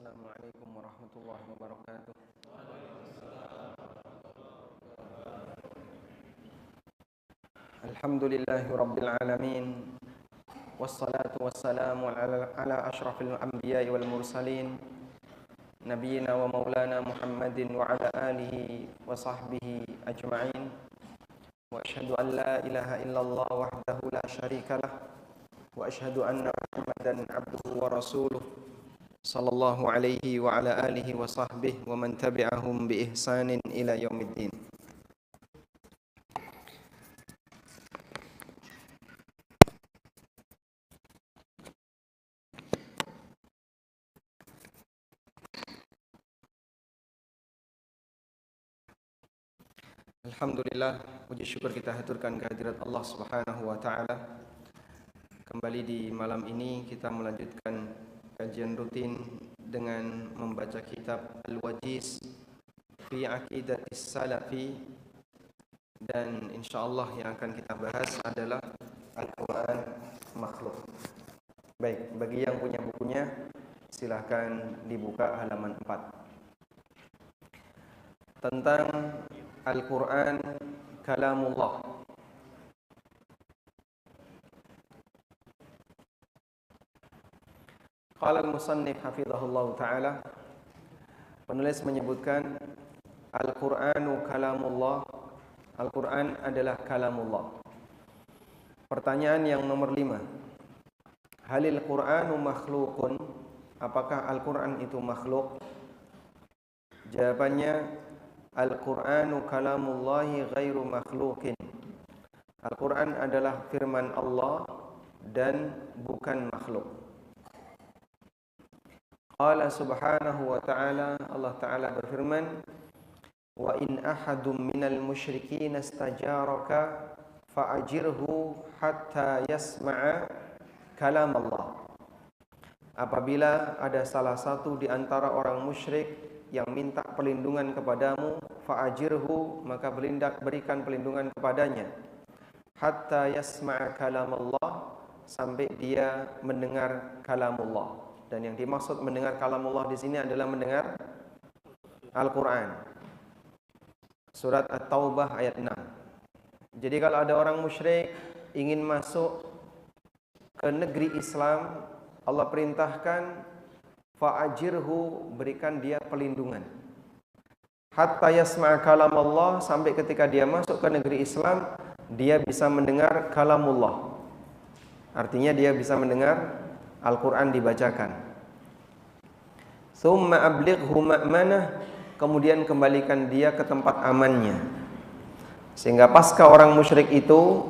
Assalamualaikum warahmatullahi wabarakatuh. Alhamdulillahi rabbil alamin. Wassalatu wassalamu ala ashrafil anbiya'i wal mursalin Nabiyyina wa maulana Muhammadin wa ala alihi wa sahbihi ajma'in. Wa ashhadu an la ilaha illallah wahdahu la syarika lah. Wa ashhadu anna Muhammadan abduhu wa rasuluh sallallahu alaihi wa ala alihi wa sahbihi wa man tabi'ahum bi ihsanin ila yaumiddin. Alhamdulillah, puji syukur kita haturkan kehadirat Allah Subhanahu wa taala. Kembali di malam ini kita melanjutkan kajian rutin dengan membaca kitab Al-Wajiz fi Aqidatis Salafi, dan insyaallah yang akan kita bahas adalah Al-Quran makhluk. Baik, bagi yang punya bukunya silahkan dibuka halaman 4. Tentang Al-Quran kalamullah. Qala al-musannif hafizahullah ta'ala, penulis menyebutkan Al-Quranu kalamullah, Al-Quran adalah kalamullah. Pertanyaan yang nomor 5, halil Quranu makhlukun, apakah Al-Quran itu makhluk? Jawabannya, Al-Quranu kalamullahi ghairu makhlukin. Al-Quran adalah firman Allah dan bukan makhluk. Qala subhanahu wa ta'ala, Allah ta'ala berfirman, wa in ahadum minal musyrikin istajaraka fa'ajirhu hatta yasma'a kalam Allah. Apabila ada salah satu di antara orang musyrik yang minta perlindungan kepadamu, fa'ajirhu, maka berikan perlindungan kepadanya, hatta yasma'a kalam Allah, sampai dia mendengar kalamullah. Dan yang dimaksud mendengar kalamullah di sini adalah mendengar Al-Quran. Surat At-Taubah ayat 6. Jadi kalau ada orang musyrik ingin masuk ke negeri Islam, Allah perintahkan fa'ajirhu, berikan dia perlindungan, hatta yasma'a kalamullah, sampai ketika dia masuk ke negeri Islam dia bisa mendengar kalamullah. Artinya dia bisa mendengar Al-Quran dibacakan. Thumma ablighu ma'manah, kemudian kembalikan dia ke tempat amannya. Sehingga pasca orang musyrik itu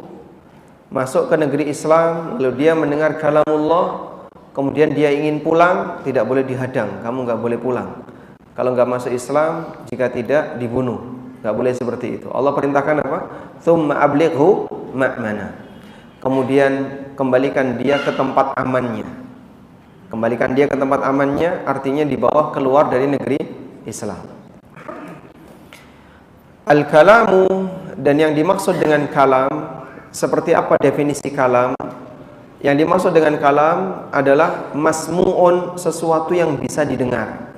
masuk ke negeri Islam, lalu dia mendengar kalamullah, kemudian dia ingin pulang, tidak boleh dihadang, kamu nggak boleh pulang. Kalau nggak masuk Islam, jika tidak dibunuh, nggak boleh seperti itu. Allah perintahkan apa? Thumma ablighu ma'manah. Kemudian kembalikan dia ke tempat amannya. Kembalikan dia ke tempat amannya artinya dibawa keluar dari negeri Islam. Al-kalamu, dan yang dimaksud dengan kalam, seperti apa definisi kalam? Yang dimaksud dengan kalam adalah masmu'un, sesuatu yang bisa didengar.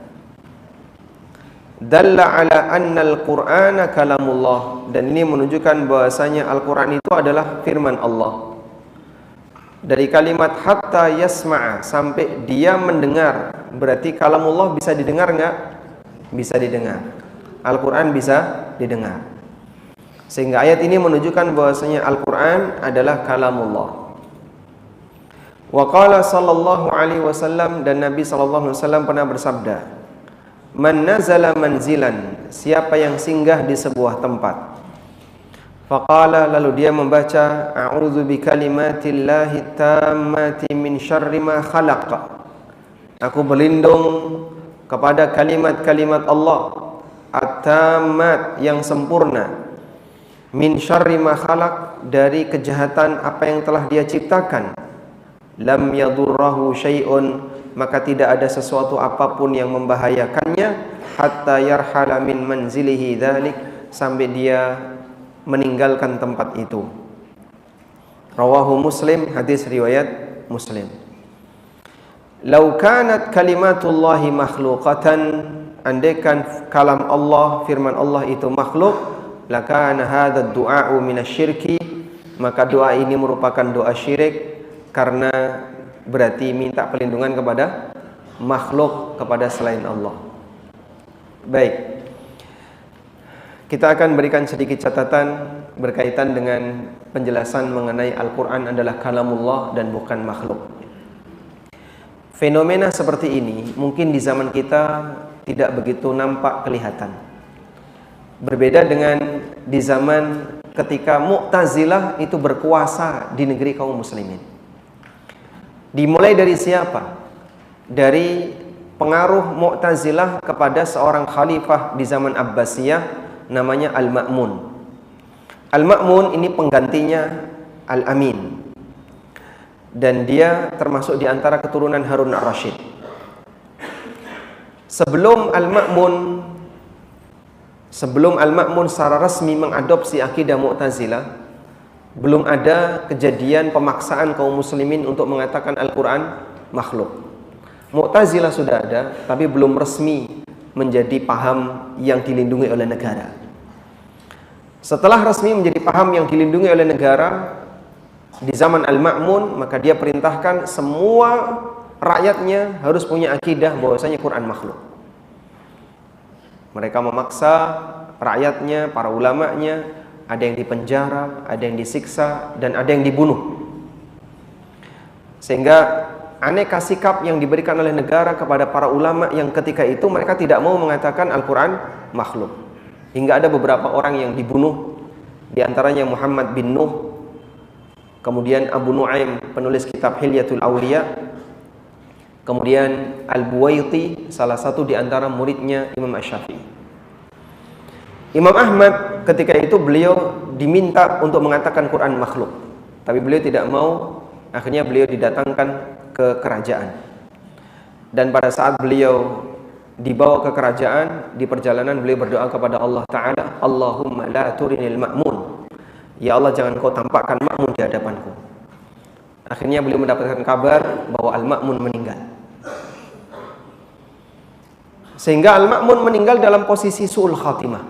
Dalla ala anna al-Qur'ana kalamullah, dan ini menunjukkan bahwasanya Al-Quran itu adalah firman Allah. Dari kalimat hatta yasma'a, sampai dia mendengar, berarti kalamullah bisa didengar enggak? Bisa didengar. Al-Quran bisa didengar. Sehingga ayat ini menunjukkan bahwasanya Al-Quran adalah kalamullah. Wa qala sallallahu alaihi wasallam, dan Nabi sallallahu alaihi wasallam pernah bersabda, man nazala manzilan, siapa yang singgah di sebuah tempat, faqala, lalu dia membaca, a'udzu bikalimatillahi tammati min syarri ma khalaq, aku berlindung kepada kalimat-kalimat Allah at-tammat, yang sempurna, min syarri ma khalaq, dari kejahatan apa yang telah dia ciptakan, lam yadurrahu syai'un, maka tidak ada sesuatu apapun yang membahayakannya, hatta yarhala min manzilihi dzalik, sampai dia meninggalkan tempat itu. Rawahu Muslim, hadis riwayat Muslim. Lau kanat kalimatullahi makhluqatan, andaikan kalam Allah, firman Allah itu makhluk, lakana hadzal du'a'u minasyirki, maka doa ini merupakan doa syirik, karena berarti minta perlindungan kepada makhluk, kepada selain Allah. Baik, kita akan berikan sedikit catatan berkaitan dengan penjelasan mengenai Al-Quran adalah kalamullah dan bukan makhluk. Fenomena seperti ini mungkin di zaman kita tidak begitu nampak kelihatan. Berbeda dengan di zaman ketika Mu'tazilah itu berkuasa di negeri kaum muslimin. Dimulai dari siapa? Dari pengaruh Mu'tazilah kepada seorang khalifah di zaman Abbasiyah, namanya Al-Ma'mun. Al-Ma'mun ini penggantinya Al-Amin, dan dia termasuk di antara keturunan Harun ar-Rasyid. Sebelum Al-Ma'mun secara resmi mengadopsi akidah Mu'tazilah, belum ada kejadian pemaksaan kaum muslimin untuk mengatakan Al-Quran makhluk. Mu'tazilah sudah ada, tapi belum resmi menjadi paham yang dilindungi oleh negara. Setelah resmi menjadi paham yang dilindungi oleh negara di zaman Al-Ma'mun, maka dia perintahkan semua rakyatnya harus punya akidah bahwasanya Quran makhluk. Mereka memaksa rakyatnya, para ulamanya, ada yang dipenjara, ada yang disiksa, dan ada yang dibunuh. Sehingga aneka sikap yang diberikan oleh negara kepada para ulama yang ketika itu mereka tidak mau mengatakan Al-Quran makhluk. Hingga ada beberapa orang yang dibunuh, di antaranya Muhammad bin Nuh, kemudian Abu Nu'aim penulis kitab Hilyatul Awliya, kemudian Al-Buwaiti salah satu di antara muridnya Imam Asy-Syafi'i. Imam Ahmad ketika itu beliau diminta untuk mengatakan Quran makhluk, tapi beliau tidak mau. Akhirnya beliau didatangkan ke kerajaan, dan pada saat beliau dibawa ke kerajaan, di perjalanan beliau berdoa kepada Allah Ta'ala, Allahumma la turinil ma'mun, ya Allah jangan kau tampakkan Ma'mun di hadapanku. Akhirnya beliau mendapatkan kabar bahwa Al-Ma'mun meninggal, sehingga Al-Ma'mun meninggal dalam posisi su'ul khatimah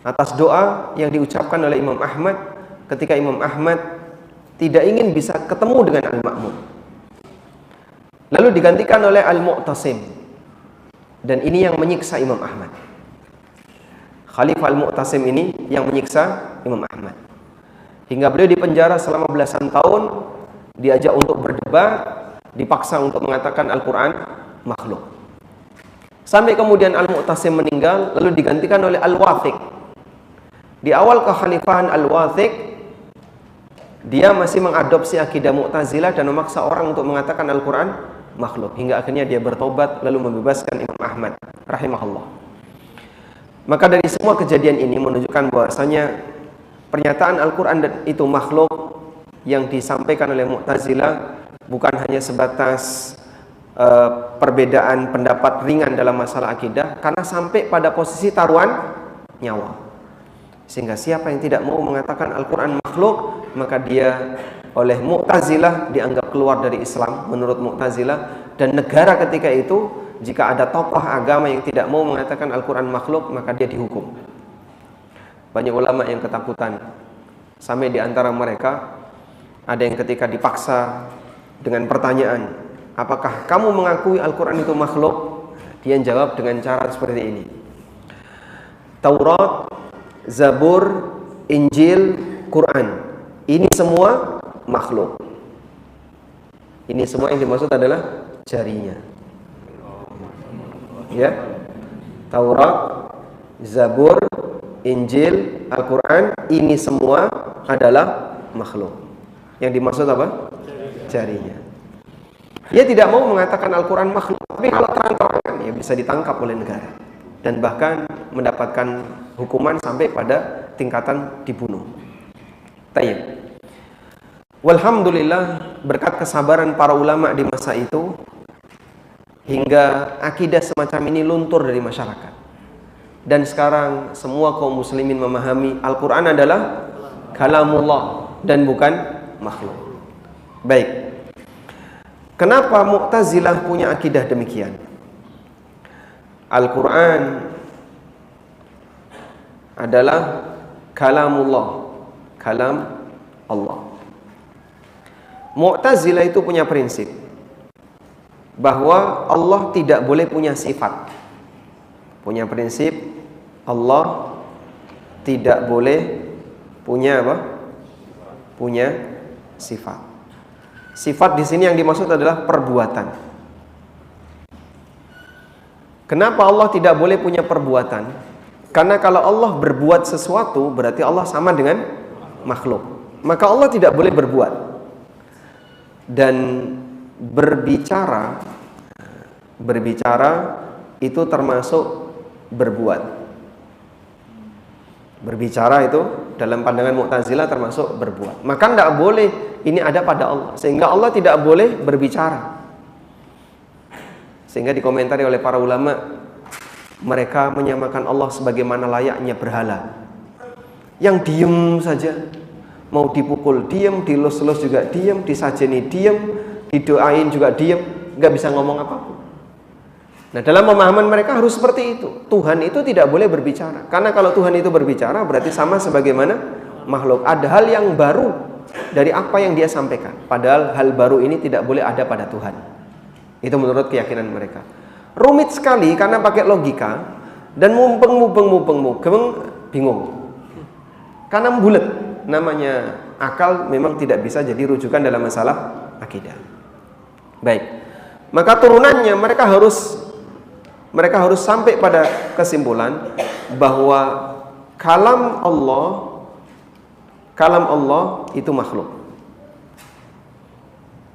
atas doa yang diucapkan oleh Imam Ahmad ketika Imam Ahmad tidak ingin bisa ketemu dengan Al-Ma'mun, lalu digantikan oleh Al-Mu'tasim. Dan ini yang menyiksa Imam Ahmad. Khalifah Al-Mu'tasim ini yang menyiksa Imam Ahmad, hingga beliau dipenjara selama belasan tahun, diajak untuk berdebat, dipaksa untuk mengatakan Al-Quran makhluk. Sampai kemudian Al-Mu'tasim meninggal, lalu digantikan oleh Al-Wathiq. Di awal kekhalifahan Al-Wathiq, dia masih mengadopsi akidah Mu'tazilah dan memaksa orang untuk mengatakan Al-Quran makhluk, hingga akhirnya dia bertobat lalu membebaskan Imam Ahmad rahimahullah. Maka dari semua kejadian ini menunjukkan bahwasanya pernyataan Al-Quran itu makhluk yang disampaikan oleh Mu'tazilah bukan hanya sebatas perbedaan pendapat ringan dalam masalah akidah, karena sampai pada posisi taruhan nyawa. Sehingga siapa yang tidak mau mengatakan Al-Quran makhluk, maka dia oleh Mu'tazilah dianggap keluar dari Islam menurut Mu'tazilah. Dan negara ketika itu, jika ada tokoh agama yang tidak mau mengatakan Al-Quran makhluk, maka dia dihukum. Banyak ulama yang ketakutan, sampai di antara mereka ada yang ketika dipaksa dengan pertanyaan, apakah kamu mengakui Al-Quran itu makhluk? Dia jawab dengan cara seperti ini, Taurat, Zabur, Injil, Quran, ini semua makhluk. Ini semua yang dimaksud adalah jarinya. Ya, Taurat, Zabur, Injil, Al-Quran, ini semua adalah makhluk. Yang dimaksud apa? Jarinya. Dia tidak mau mengatakan Al-Quran makhluk, tapi kalau terang-terangan ya bisa ditangkap oleh negara dan bahkan mendapatkan hukuman sampai pada tingkatan dibunuh. Tayyib. Walhamdulillah, berkat kesabaran para ulama di masa itu, hingga akidah semacam ini luntur dari masyarakat. Dan sekarang semua kaum muslimin memahami Al-Quran adalah kalamullah dan bukan makhluk. Baik. Kenapa Mu'tazilah punya akidah demikian? Al-Quran adalah kalamullah, kalam Allah. Mu'tazilah itu punya prinsip bahwa Allah tidak boleh punya sifat. Punya prinsip Allah tidak boleh punya apa? Punya sifat. Sifat di sini yang dimaksud adalah perbuatan. Kenapa Allah tidak boleh punya perbuatan? Karena kalau Allah berbuat sesuatu berarti Allah sama dengan makhluk. Maka Allah tidak boleh berbuat. Dan berbicara itu termasuk berbuat. Berbicara itu dalam pandangan Mu'tazilah termasuk berbuat. Maka tidak boleh ini ada pada Allah. Sehingga Allah tidak boleh berbicara. Sehingga dikomentari oleh para ulama, mereka menyamakan Allah sebagaimana layaknya berhala. Yang diem saja, mau dipukul diem, dilus-lus juga diem, disajeni diem, didoain juga diem, nggak bisa ngomong apapun. Nah, dalam pemahaman mereka harus seperti itu. Tuhan itu tidak boleh berbicara. Karena kalau Tuhan itu berbicara berarti sama sebagaimana makhluk. Ada hal yang baru dari apa yang dia sampaikan. Padahal hal baru ini tidak boleh ada pada Tuhan. Itu menurut keyakinan mereka. Rumit sekali karena pakai logika dan mubeng bingung. Karena bulat. Namanya akal memang tidak bisa jadi rujukan dalam masalah akidah. Baik. Maka turunannya mereka harus sampai pada kesimpulan bahwa kalam Allah itu makhluk.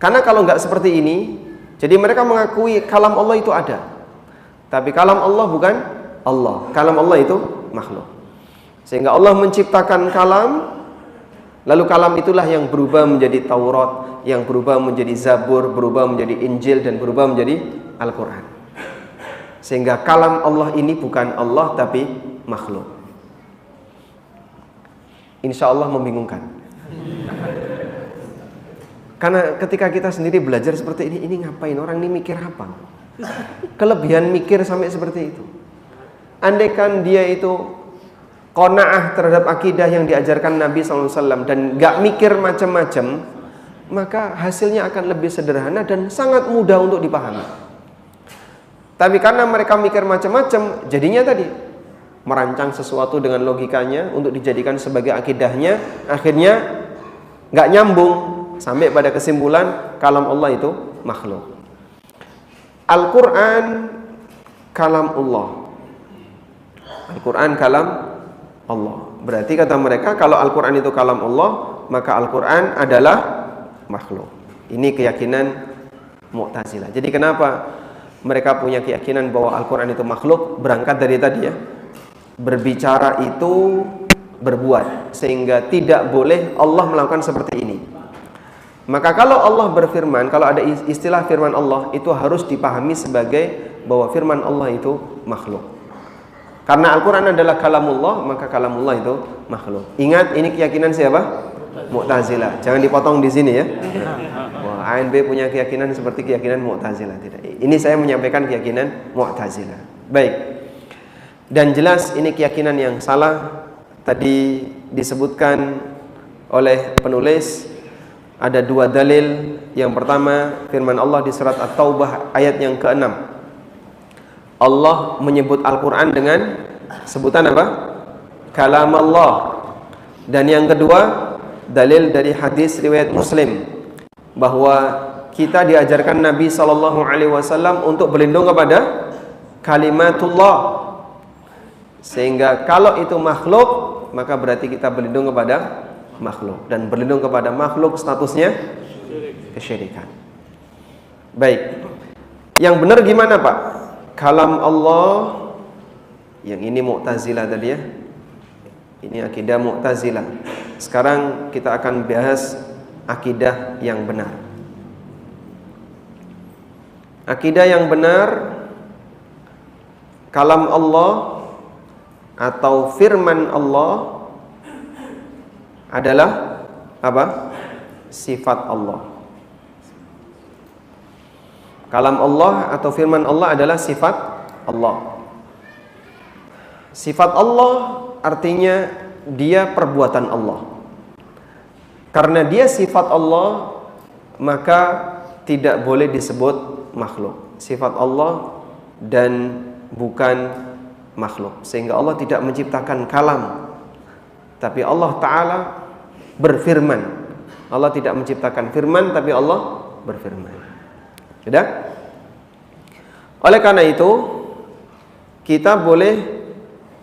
Karena kalau nggak seperti ini, jadi mereka mengakui kalam Allah itu ada. Tapi kalam Allah bukan Allah. Kalam Allah itu makhluk. Sehingga Allah menciptakan kalam, lalu kalam itulah yang berubah menjadi Taurat, yang berubah menjadi Zabur, berubah menjadi Injil, dan berubah menjadi Al-Quran. Sehingga kalam Allah ini bukan Allah tapi makhluk. Insya Allah membingungkan. Karena ketika kita sendiri belajar seperti ini ngapain? Orang ini mikir apa? Kelebihan mikir sampai seperti itu. Andaikan dia itu qanaah terhadap akidah yang diajarkan Nabi SAW dan gak mikir macam-macam, maka hasilnya akan lebih sederhana dan sangat mudah untuk dipahami. Tapi karena mereka mikir macam-macam, jadinya tadi merancang sesuatu dengan logikanya untuk dijadikan sebagai akidahnya, akhirnya gak nyambung. Sampai pada kesimpulan kalam Allah itu makhluk. Al-Quran kalam Allah. Al-Quran kalam Allah. Berarti kata mereka kalau Al-Quran itu kalam Allah, maka Al-Quran adalah makhluk. Ini keyakinan Mu'tazilah. Jadi kenapa mereka punya keyakinan bahwa Al-Quran itu makhluk? Berangkat dari tadi ya, berbicara itu berbuat, sehingga tidak boleh Allah melakukan seperti ini. Maka kalau Allah berfirman, kalau ada istilah firman Allah, itu harus dipahami sebagai bahwa firman Allah itu makhluk. Karena Al-Quran adalah kalamullah, maka kalamullah itu makhluk. Ingat, ini keyakinan siapa? Mu'tazilah. Jangan dipotong di sini ya. Wah, ANB punya keyakinan seperti keyakinan Mu'tazilah. Tidak. Ini saya menyampaikan keyakinan Mu'tazilah. Baik. Dan jelas ini keyakinan yang salah. Tadi disebutkan oleh penulis ada dua dalil. Yang pertama, firman Allah di surat At-Taubah ayat yang ke-6. Allah menyebut Al-Quran dengan sebutan apa? Kalam Allah. Dan yang kedua, dalil dari hadis riwayat Muslim bahwa kita diajarkan Nabi SAW untuk berlindung kepada kalimatullah. Sehingga kalau itu makhluk, maka berarti kita berlindung kepada makhluk, dan berlindung kepada makhluk statusnya kesyirikan. Baik. Yang benar gimana Pak? Kalam Allah, yang ini Mu'tazilah tadi ya. Ini akidah Mu'tazilah. Sekarang kita akan bahas akidah yang benar. Akidah yang benar, kalam Allah atau firman Allah adalah apa? Sifat Allah. Kalam Allah atau firman Allah adalah sifat Allah. Sifat Allah artinya dia perbuatan Allah. Karena dia sifat Allah, maka tidak boleh disebut makhluk. Sifat Allah dan bukan makhluk. Sehingga Allah tidak menciptakan kalam, tapi Allah Ta'ala berfirman. Allah tidak menciptakan firman, tapi Allah berfirman. Sudah? Oleh karena itu, kita boleh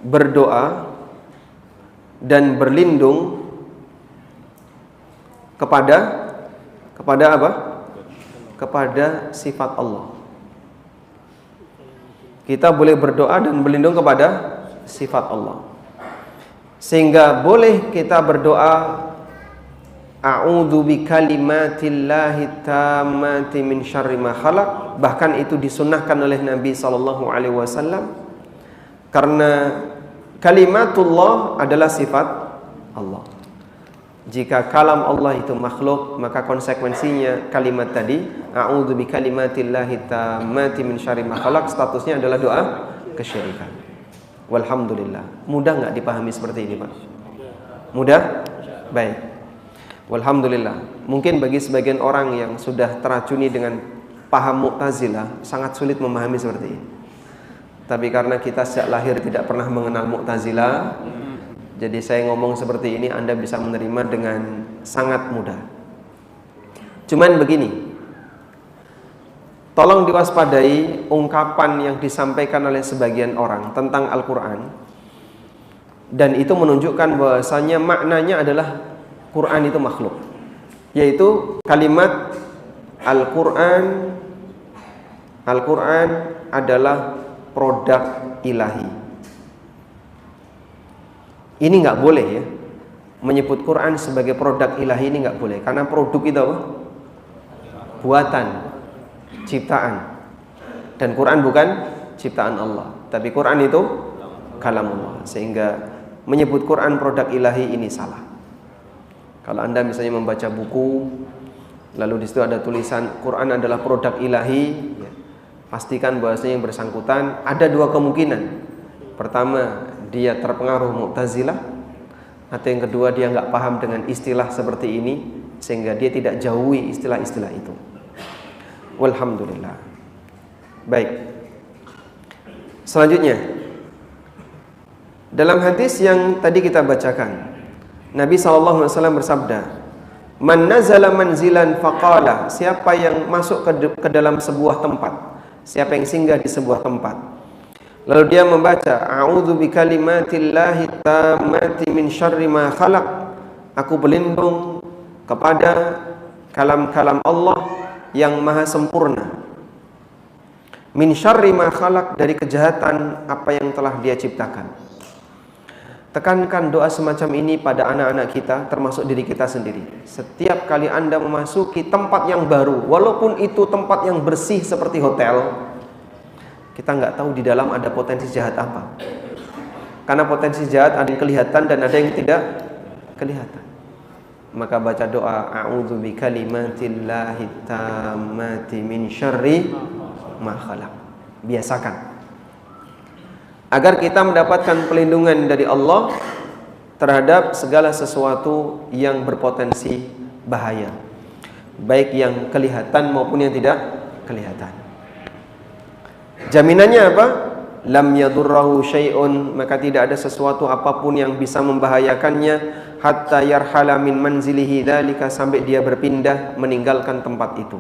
berdoa dan berlindung kepada apa? Kepada sifat Allah. Kita boleh berdoa dan berlindung kepada sifat Allah. Sehingga boleh kita berdoa, a'udzu bikalimatillahi tammati min syarri ma khalaq. Bahkan itu disunnahkan oleh Nabi SAW, karena kalimatullah adalah sifat Allah. Jika kalam Allah itu makhluk, maka konsekuensinya kalimat tadi, a'udzu bikalimatillahi tammati min syarri ma khalaq, statusnya adalah doa kesyirikan. Walhamdulillah. Mudah nggak dipahami seperti ini, Pak? Mudah? Baik. Walhamdulillah. Mungkin bagi sebagian orang yang sudah teracuni dengan paham Mu'tazilah, sangat sulit memahami seperti ini. Tapi karena kita sejak lahir tidak pernah mengenal Mu'tazilah, jadi saya ngomong seperti ini Anda bisa menerima dengan sangat mudah. Cuman begini, tolong diwaspadai ungkapan yang disampaikan oleh sebagian orang tentang Al-Quran, dan itu menunjukkan bahwasanya maknanya adalah Quran itu makhluk, yaitu kalimat Al-Quran adalah produk ilahi. Ini nggak boleh ya, menyebut Quran sebagai produk ilahi, ini nggak boleh, karena produk itu apa? Buatan, ciptaan, dan Quran bukan ciptaan Allah, tapi Quran itu kalamullah. Sehingga menyebut Quran produk ilahi ini salah. Kalau Anda misalnya membaca buku, lalu di situ ada tulisan Quran adalah produk ilahi, ya, pastikan bahwasanya yang bersangkutan ada dua kemungkinan. Pertama, dia terpengaruh Mu'tazilah, atau yang kedua dia nggak paham dengan istilah seperti ini, sehingga dia tidak jauhi istilah-istilah itu. Walhamdulillah. Baik. Selanjutnya, dalam hadis yang tadi kita bacakan, Nabi SAW bersabda, "Man nazala manzilan faqala," siapa yang masuk ke dalam sebuah tempat, siapa yang singgah di sebuah tempat, lalu dia membaca, "A'udzu bikalimatillahi tammati min syarri ma khalaq," aku berlindung kepada kalam-kalam Allah yang maha sempurna, min syarri ma khalaq, dari kejahatan apa yang telah dia ciptakan. Tekankan doa semacam ini pada anak-anak kita, termasuk diri kita sendiri. Setiap kali Anda memasuki tempat yang baru, walaupun itu tempat yang bersih seperti hotel, kita nggak tahu di dalam ada potensi jahat apa. Karena potensi jahat ada yang kelihatan dan ada yang tidak kelihatan. Maka baca doa, a'udzu bikalimatillahi tammati min syarri ma khalaq. Biasakan, agar kita mendapatkan pelindungan dari Allah terhadap segala sesuatu yang berpotensi bahaya, baik yang kelihatan maupun yang tidak kelihatan. Jaminannya apa? Lam yadurrahu syai'un, maka tidak ada sesuatu apapun yang bisa membahayakannya, hatta yarhala min manzilihi dzalika, sampai dia berpindah meninggalkan tempat itu.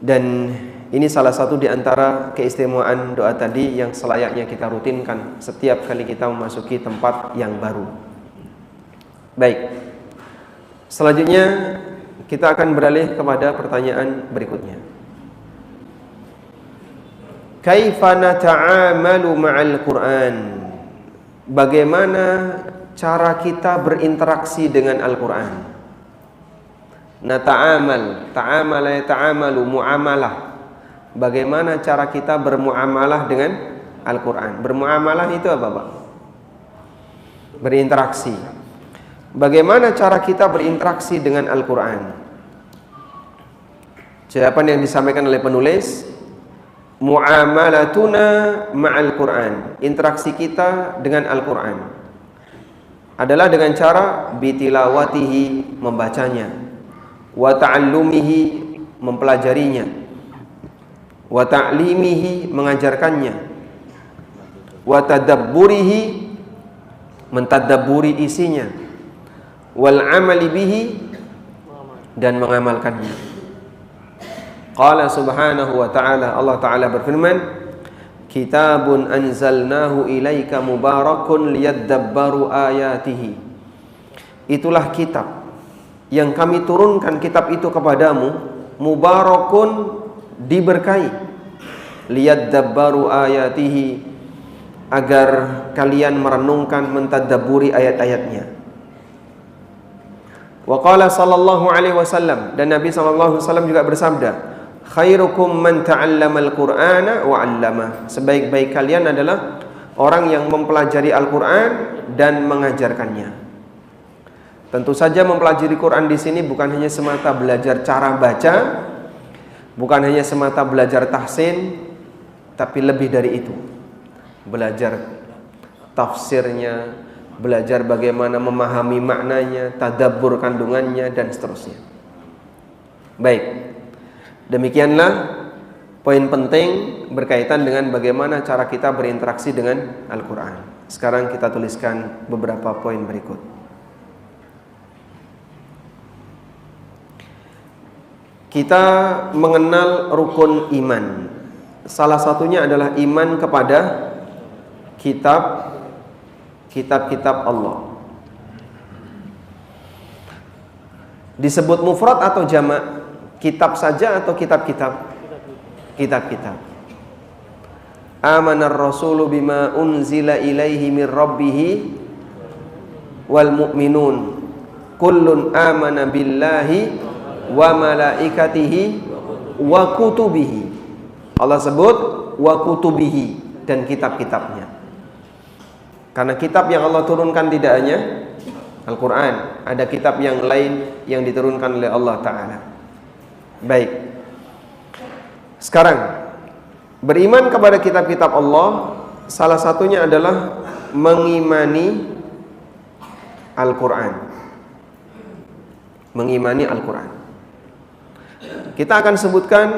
Dan ini salah satu di antara keistimewaan doa tadi yang selayaknya kita rutinkan setiap kali kita memasuki tempat yang baru. Baik. Selanjutnya kita akan beralih kepada pertanyaan berikutnya. Kaifa nata'amalu ma'al Qur'an? Bagaimana cara kita berinteraksi dengan Al-Qur'an? Nata'amal, ta'amala yata'amalu, muamalah. Bagaimana cara kita bermuamalah dengan Al-Quran? Bermuamalah itu apa, Pak? Berinteraksi. Bagaimana cara kita berinteraksi dengan Al-Quran? Jawaban yang disampaikan oleh penulis, muamalatuna ma'al Qur'an, interaksi kita dengan Al-Qur'an adalah dengan cara bitilawatihi, membacanya, wa ta'allumihi, mempelajarinya, wa ta'limihi, mengajarkannya, wa tadabburihi, mentadabburi isinya, wal amali bihi, dan mengamalkannya. Qala subhanahu wa ta'ala, Allah ta'ala berfirman, kitabun anzalnahu ilaika mubarakun liyadabbaru ayatihi. Itulah kitab yang kami turunkan, kitab itu kepadamu, mubarakun, diberkahi, liyadabbaru ayatihi, agar kalian merenungkan, mentadabburi ayat-ayatnya. Wa qala sallallahu alaihi wasallam, dan Nabi sallallahu alaihi wasallam juga bersabda, khairukum man ta'allamal Qur'ana wa 'allama. Sebaik-baik kalian adalah orang yang mempelajari Al-Qur'an dan mengajarkannya. Tentu saja mempelajari Quran di sini bukan hanya semata belajar cara baca, bukan hanya semata belajar tahsin, tapi lebih dari itu. Belajar tafsirnya, belajar bagaimana memahami maknanya, tadabbur kandungannya, dan seterusnya. Baik, demikianlah poin penting berkaitan dengan bagaimana cara kita berinteraksi dengan Al-Quran. Sekarang kita tuliskan beberapa poin berikut. Kita mengenal rukun iman. Salah satunya adalah iman kepada kitab-kitab Allah. Disebut mufrad atau jamak? Kitab saja atau kitab-kitab? Kitab-kitab. Amanar rasulu bima unzila ilaihi min rabbihi wal mu'minun kullun amana billahi wa malaikatihi wa kutubihi. Allah sebut wa kutubihi, dan kitab-kitabnya. Karena kitab yang Allah turunkan tidak hanya Al-Quran, ada kitab yang lain yang diturunkan oleh Allah Ta'ala. Baik, sekarang beriman kepada kitab-kitab Allah, salah satunya adalah mengimani Al-Quran. Mengimani Al-Quran. Kita akan sebutkan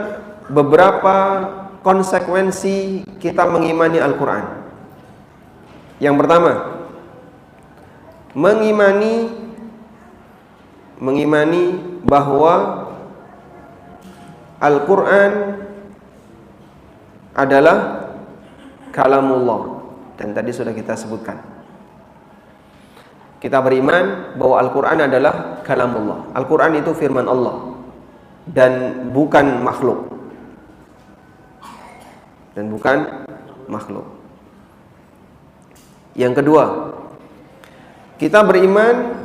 beberapa konsekuensi kita mengimani Al-Quran. Yang pertama, mengimani bahwa Al-Quran adalah kalamullah, dan tadi sudah kita sebutkan. Kita beriman bahwa Al-Quran adalah kalamullah. Al-Quran itu firman Allah dan bukan makhluk. Yang kedua, kita beriman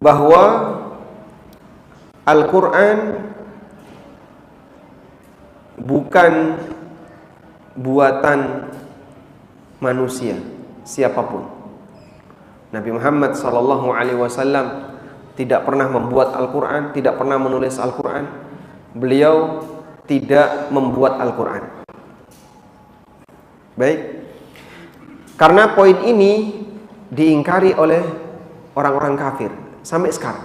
bahwa Al-Quran bukan buatan manusia siapapun. Nabi Muhammad SAW tidak pernah membuat Al-Quran, tidak pernah menulis Al-Quran. Beliau tidak membuat Al-Quran. Baik, karena poin ini diingkari oleh orang-orang kafir sampai sekarang,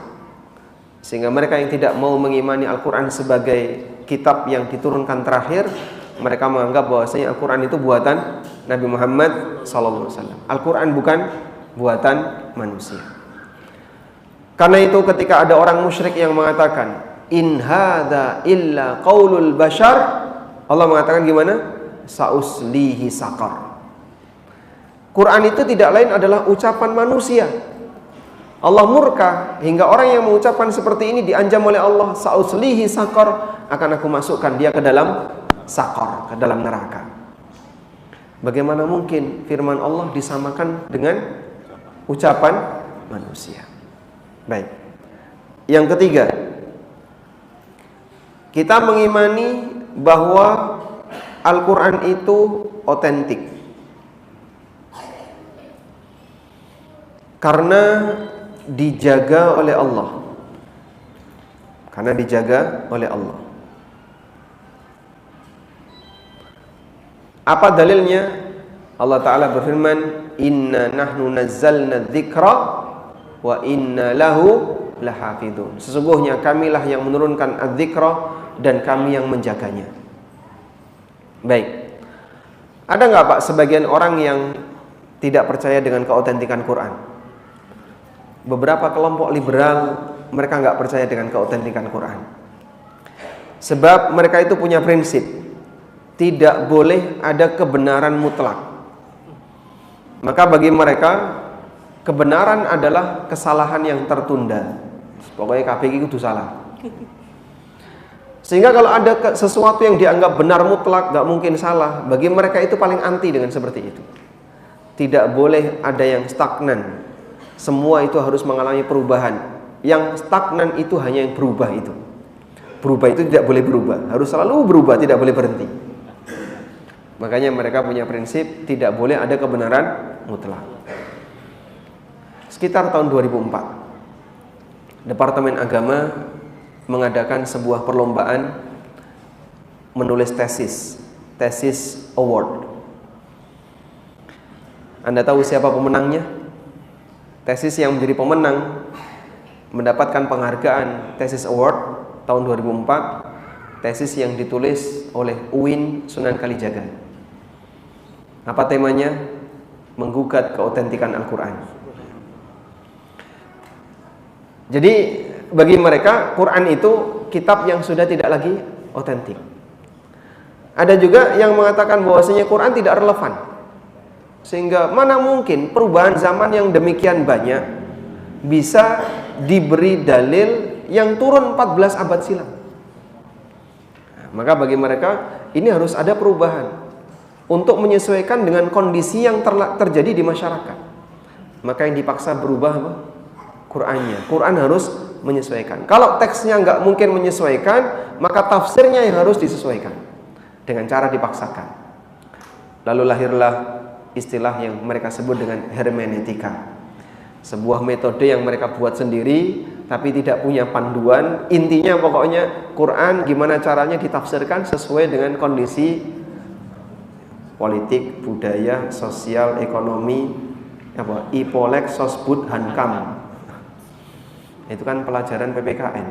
sehingga mereka yang tidak mau mengimani Al-Quran sebagai kitab yang diturunkan terakhir, mereka menganggap bahwasanya Al-Quran itu buatan Nabi Muhammad SAW. Al-Quran bukan buatan manusia. Karena itu ketika ada orang musyrik yang mengatakan in hadza illa qaulul bashar, Allah mengatakan gimana? Sauslihi sakar. Quran itu tidak lain adalah ucapan manusia. Allah murka hingga orang yang mengucapkan seperti ini diancam oleh Allah, sauslihi sakar, akan aku masukkan dia ke dalam sakar, ke dalam neraka. Bagaimana mungkin firman Allah disamakan dengan ucapan manusia? Baik. Yang ketiga, kita mengimani bahwa Al-Quran itu otentik karena dijaga oleh Allah. Apa dalilnya? Allah Ta'ala berfirman, inna nahnu nazzalna dzikra wa inna lahu lahafidun. Sesungguhnya kamilah yang menurunkan adzikra dan kami yang menjaganya. Baik. Ada nggak Pak sebagian orang yang tidak percaya dengan keautentikan Quran? Beberapa kelompok liberal mereka nggak percaya dengan keautentikan Quran. Sebab mereka itu punya prinsip, tidak boleh ada kebenaran mutlak. Maka bagi mereka kebenaran adalah kesalahan yang tertunda. Pokoknya KPI itu salah. Sehingga kalau ada sesuatu yang dianggap benar mutlak, gak mungkin salah, bagi mereka itu paling anti dengan seperti itu. Tidak boleh ada yang stagnan. Semua itu harus mengalami perubahan. Yang stagnan itu hanya yang berubah itu. Berubah itu tidak boleh berubah, harus selalu berubah, tidak boleh berhenti. Makanya mereka punya prinsip tidak boleh ada kebenaran mutlak. Sekitar tahun 2004, Departemen Agama mengadakan sebuah perlombaan menulis tesis award. Anda tahu siapa pemenangnya? Tesis yang menjadi pemenang mendapatkan penghargaan tesis award tahun 2004, tesis yang ditulis oleh UIN Sunan Kalijaga. Apa temanya? Menggugat keautentikan Al-Quran. Jadi bagi mereka Quran itu kitab yang sudah tidak lagi otentik. Ada juga yang mengatakan bahwasanya Quran tidak relevan. Sehingga mana mungkin perubahan zaman yang demikian banyak bisa diberi dalil yang turun 14 abad silam. Maka bagi mereka ini harus ada perubahan untuk menyesuaikan dengan kondisi yang terjadi di masyarakat. Maka yang dipaksa berubah apa? Qurannya. Quran harus menyesuaikan. Kalau teksnya nggak mungkin menyesuaikan, maka tafsirnya yang harus disesuaikan dengan cara dipaksakan. Lalu lahirlah istilah yang mereka sebut dengan hermeneutika. Sebuah metode yang mereka buat sendiri tapi tidak punya panduan. Intinya pokoknya Quran gimana caranya ditafsirkan sesuai dengan kondisi politik, budaya, sosial, ekonomi, Ipolek, Sosbud, Hankam. Itu kan pelajaran PPKN.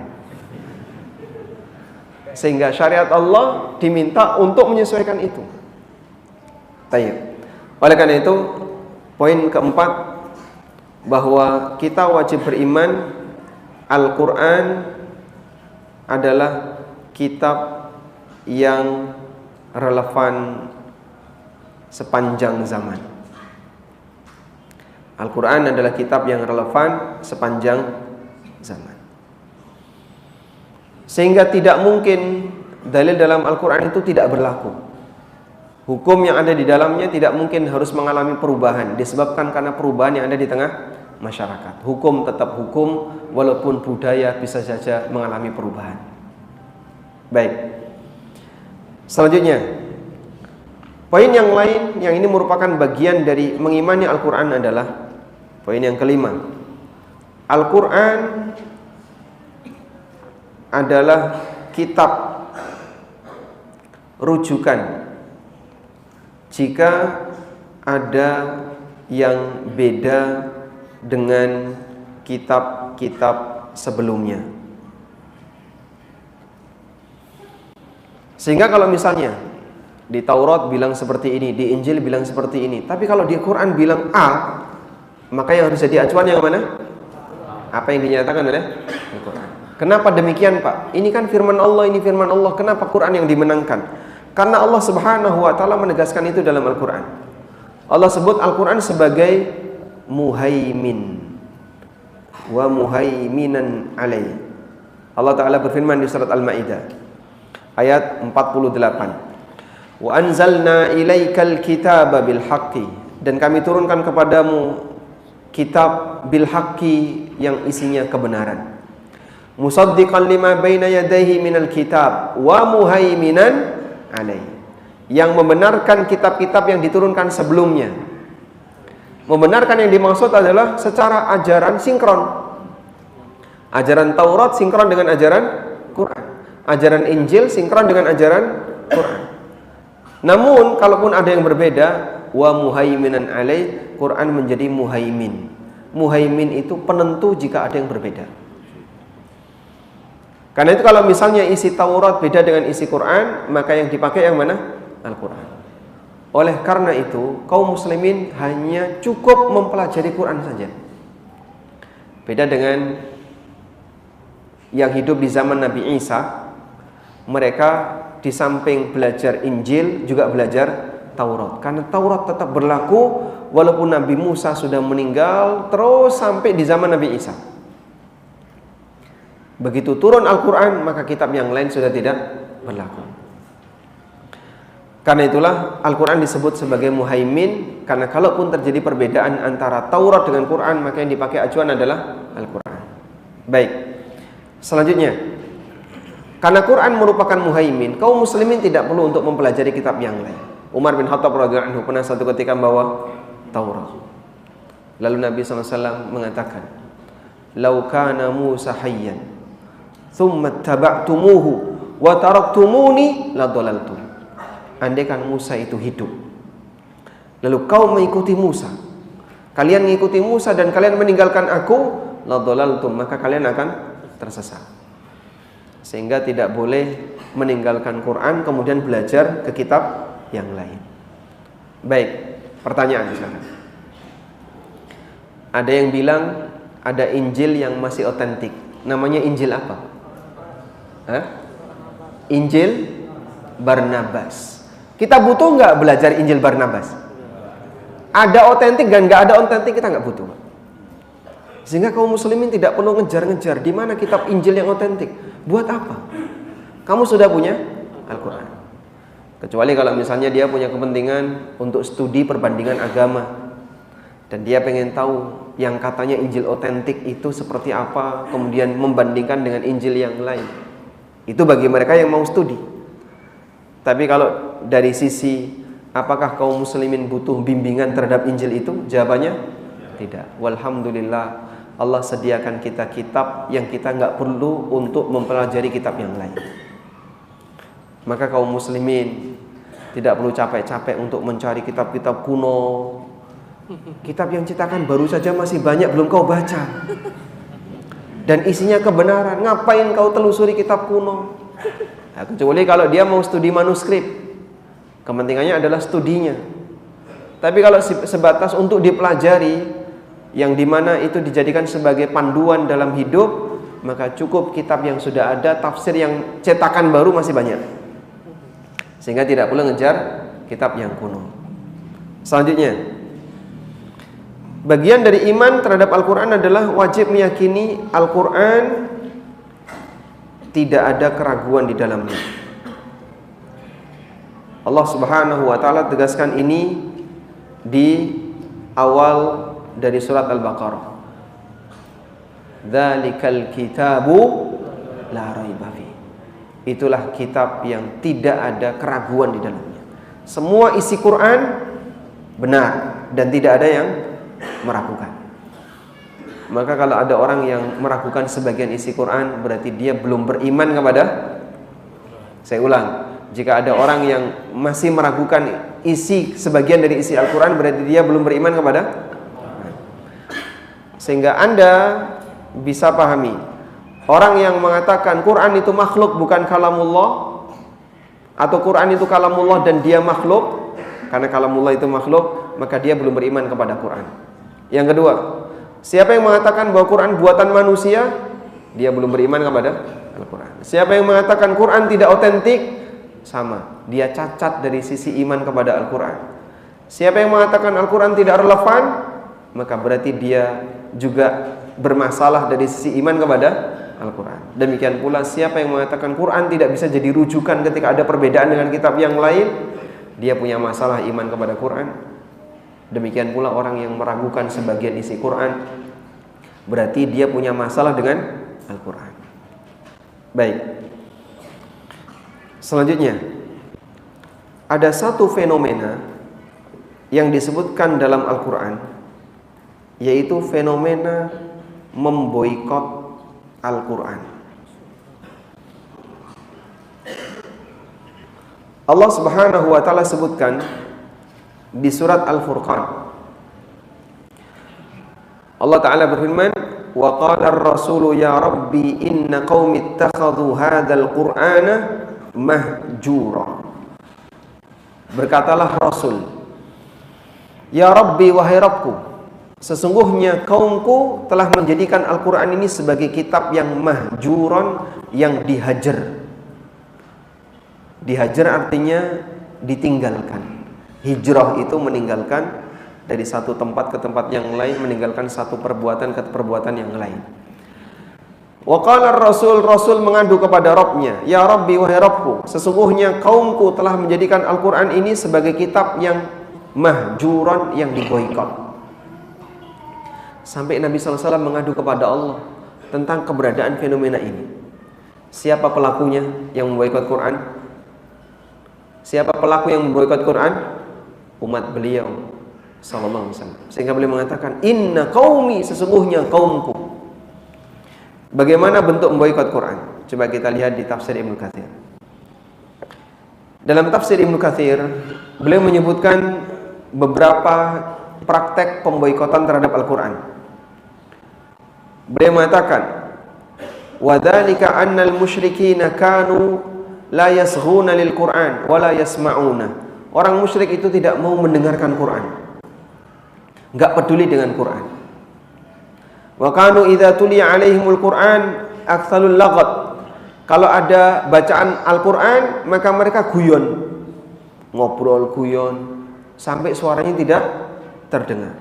Sehingga syariat Allah diminta untuk menyesuaikan itu. Tayyib. Oleh karena itu, poin keempat, bahwa kita wajib beriman Al-Quran adalah kitab yang relevan sepanjang zaman. Al-Quran adalah kitab yang relevan sepanjang zaman. Sehingga tidak mungkin dalil dalam Al-Quran itu tidak berlaku. Hukum yang ada di dalamnya tidak mungkin harus mengalami perubahan, disebabkan karena perubahan yang ada di tengah masyarakat. Hukum tetap hukum, walaupun budaya bisa saja mengalami perubahan. Baik. Selanjutnya, poin yang lain yang ini merupakan bagian dari mengimani Al-Quran adalah poin yang kelima. Al-Quran adalah kitab rujukan jika ada yang beda dengan kitab-kitab sebelumnya. Sehingga kalau misalnya di Taurat bilang seperti ini, di Injil bilang seperti ini, tapi kalau di Quran bilang A, maka yang harus jadi acuan yang mana? Apa yang dinyatakan oleh Al-Quran. Kenapa demikian Pak? Ini kan firman Allah, ini firman Allah. Kenapa Quran yang dimenangkan? Karena Allah Subhanahu wa ta'ala menegaskan itu dalam Al-Quran. Allah sebut Al-Quran sebagai muhaimin wa muhaiminan alaih. Allah Ta'ala berfirman di surat Al-Ma'idah ayat 48. Wa anzalna ilaikal kitaba bil haqqi, dan kami turunkan kepadamu kitab bil haqqi yang isinya kebenaran. Musaddiqan lima baina yadayhi minal kitab wa muhaiminan alaihi, yang membenarkan kitab-kitab yang diturunkan sebelumnya. Membenarkan yang dimaksud adalah secara ajaran sinkron. Ajaran Taurat sinkron dengan ajaran Quran. Ajaran Injil sinkron dengan ajaran Quran. Namun kalaupun ada yang berbeda, wa muhaiminan alaih, Quran menjadi muhaimin. Muhaimin itu penentu jika ada yang berbeda. Karena itu kalau misalnya isi Taurat beda dengan isi Quran, maka yang dipakai yang mana? Al-Quran. Oleh karena itu, kaum muslimin hanya cukup mempelajari Quran saja. Beda dengan yang hidup di zaman Nabi Isa, mereka di samping belajar Injil juga belajar Taurat. Karena Taurat tetap berlaku walaupun Nabi Musa sudah meninggal, terus sampai di zaman Nabi Isa. Begitu turun Al-Quran, maka kitab yang lain sudah tidak berlaku. Karena itulah Al-Quran disebut sebagai muhaimin, karena kalaupun terjadi perbedaan antara Taurat dengan Quran, maka yang dipakai acuan adalah Al-Quran. Baik, selanjutnya, karena Quran merupakan muhaimin, kaum muslimin tidak perlu untuk mempelajari kitab yang lain. Umar bin Khattab radhiyallahu anhu pernah satu ketika membawa Taurat. Lalu Nabi SAW mengatakan, "Lau kana Musa hayyan, thumma taba'tumuhu wa taraktumuni la dhalaltum." Andaikan Musa itu hidup, lalu kau mengikuti Musa, kalian mengikuti Musa dan kalian meninggalkan aku, la dhalaltum, maka kalian akan tersesat. Sehingga tidak boleh meninggalkan Quran kemudian belajar ke kitab yang lain. Baik, pertanyaan sekarang. Ada yang bilang ada Injil yang masih otentik. Namanya Injil apa? Injil Barnabas. Kita butuh nggak belajar Injil Barnabas? Ada otentik dan nggak ada otentik, kita nggak butuh. Sehingga kaum muslimin tidak perlu ngejar-ngejar di mana kitab Injil yang otentik. Buat apa? Kamu sudah punya Al-Quran. Kecuali kalau misalnya dia punya kepentingan untuk studi perbandingan agama, dan dia pengen tahu yang katanya Injil otentik itu seperti apa, kemudian membandingkan dengan Injil yang lain. Itu bagi mereka yang mau studi. Tapi kalau dari sisi apakah kaum muslimin butuh bimbingan terhadap Injil itu? Jawabannya tidak. Walhamdulillah, Allah sediakan kita kitab yang kita nggak perlu untuk mempelajari kitab yang lain. Maka kaum muslimin tidak perlu capek-capek untuk mencari kitab-kitab kuno. Kitab yang cetakan baru saja masih banyak belum kau baca, dan isinya kebenaran. Ngapain kau telusuri kitab kuno? Nah, kecuali kalau dia mau studi manuskrip, kepentingannya adalah studinya. Tapi kalau sebatas untuk dipelajari, yang dimana itu dijadikan sebagai panduan dalam hidup, maka cukup kitab yang sudah ada. Tafsir yang cetakan baru masih banyak, sehingga tidak perlu ngejar kitab yang kuno. Selanjutnya, bagian dari iman terhadap Al-Quran adalah wajib meyakini Al-Quran tidak ada keraguan di dalamnya. Allah Subhanahu wa ta'ala tegaskan ini di awal dari surat Al-Baqarah. Dzalikal kitabu la raiba fi. Itulah kitab yang tidak ada keraguan di dalamnya. Semua isi Quran benar dan tidak ada yang meragukan. Maka kalau ada orang yang meragukan sebagian isi Quran, berarti dia belum beriman kepada. Saya ulang, jika ada orang yang masih meragukan isi sebagian dari isi Al-Quran, berarti dia belum beriman kepada. Sehingga Anda bisa pahami, orang yang mengatakan Quran itu makhluk bukan kalamullah, atau Quran itu kalamullah dan dia makhluk, karena kalamullah itu makhluk, maka dia belum beriman kepada Quran. Yang kedua, siapa yang mengatakan bahwa Quran buatan manusia, dia belum beriman kepada Al-Quran. Siapa yang mengatakan Quran tidak otentik, sama, dia cacat dari sisi iman kepada Al-Quran. Siapa yang mengatakan Al-Quran tidak relevan, maka berarti dia juga bermasalah dari sisi iman kepada Al-Quran. Demikian pula siapa yang mengatakan Quran tidak bisa jadi rujukan ketika ada perbedaan dengan kitab yang lain, dia punya masalah iman kepada Quran. Demikian pula orang yang meragukan sebagian isi Quran, berarti dia punya masalah dengan Al-Quran. Baik. Selanjutnya, ada satu fenomena yang disebutkan dalam Al-Quran, yaitu fenomena memboikot Al-Quran. Allah Subhanahu wa taala sebutkan di surat Al-Furqan. Allah taala berfirman, "Wa qala ar-rasulu ya rabbi inna qaumi ittakhadhu hadzal qur'ana mahjura." Berkatalah Rasul, "Ya Rabbi, wahai Rabbku, sesungguhnya kaumku telah menjadikan Al-Qur'an ini sebagai kitab yang mahjuron, yang dihajar." Dihajar artinya ditinggalkan. Hijrah itu meninggalkan dari satu tempat ke tempat yang lain, meninggalkan satu perbuatan ke perbuatan yang lain. Wa qala Rasul mengadu kepada Rabbnya, "Ya Rabbi, wahai Rabbku, sesungguhnya kaumku telah menjadikan Al-Qur'an ini sebagai kitab yang mahjuran, yang diboikot." Sampai Nabi SAW mengadu kepada Allah tentang keberadaan fenomena ini. Siapa pelakunya yang memboikot Quran? Siapa pelaku yang memboikot Quran? Umat beliau sallallahu alaihi wasallam. Sehingga beliau mengatakan, "Inna qaumi, sesungguhnya kaumku." Bagaimana bentuk memboikot Quran? Coba kita lihat di tafsir Ibnu Katsir. Dalam tafsir Ibnu Katsir, beliau menyebutkan beberapa praktek pemboikotan terhadap Al-Quran. Beliau mengatakan, "Wa dzalika annal musyrikina kanu la yasghuna lil Qur'an wa la yasma'una." Orang musyrik itu tidak mau mendengarkan Quran, enggak peduli dengan Quran. Wa kanu idza tuliya alaihimul Qur'an aktsalul laghat. Kalau ada bacaan Al-Qur'an, maka mereka guyon, ngobrol guyon sampai suaranya tidak terdengar.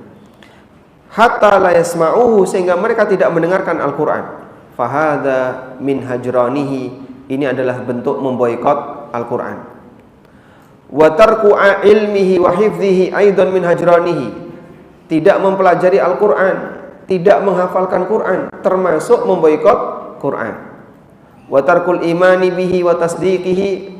Hatta la yasma'uhu, sehingga mereka tidak mendengarkan Al-Qur'an. Fahadha min hajranihi, ini adalah bentuk memboikot Al-Qur'an. Wa tarku ilmihi wa hifdhihi aidan min hajranihi, tidak mempelajari Al-Qur'an, tidak menghafalkan Quran, termasuk memboikot Quran. Wa tarkul imani bihi wa tasdiqihi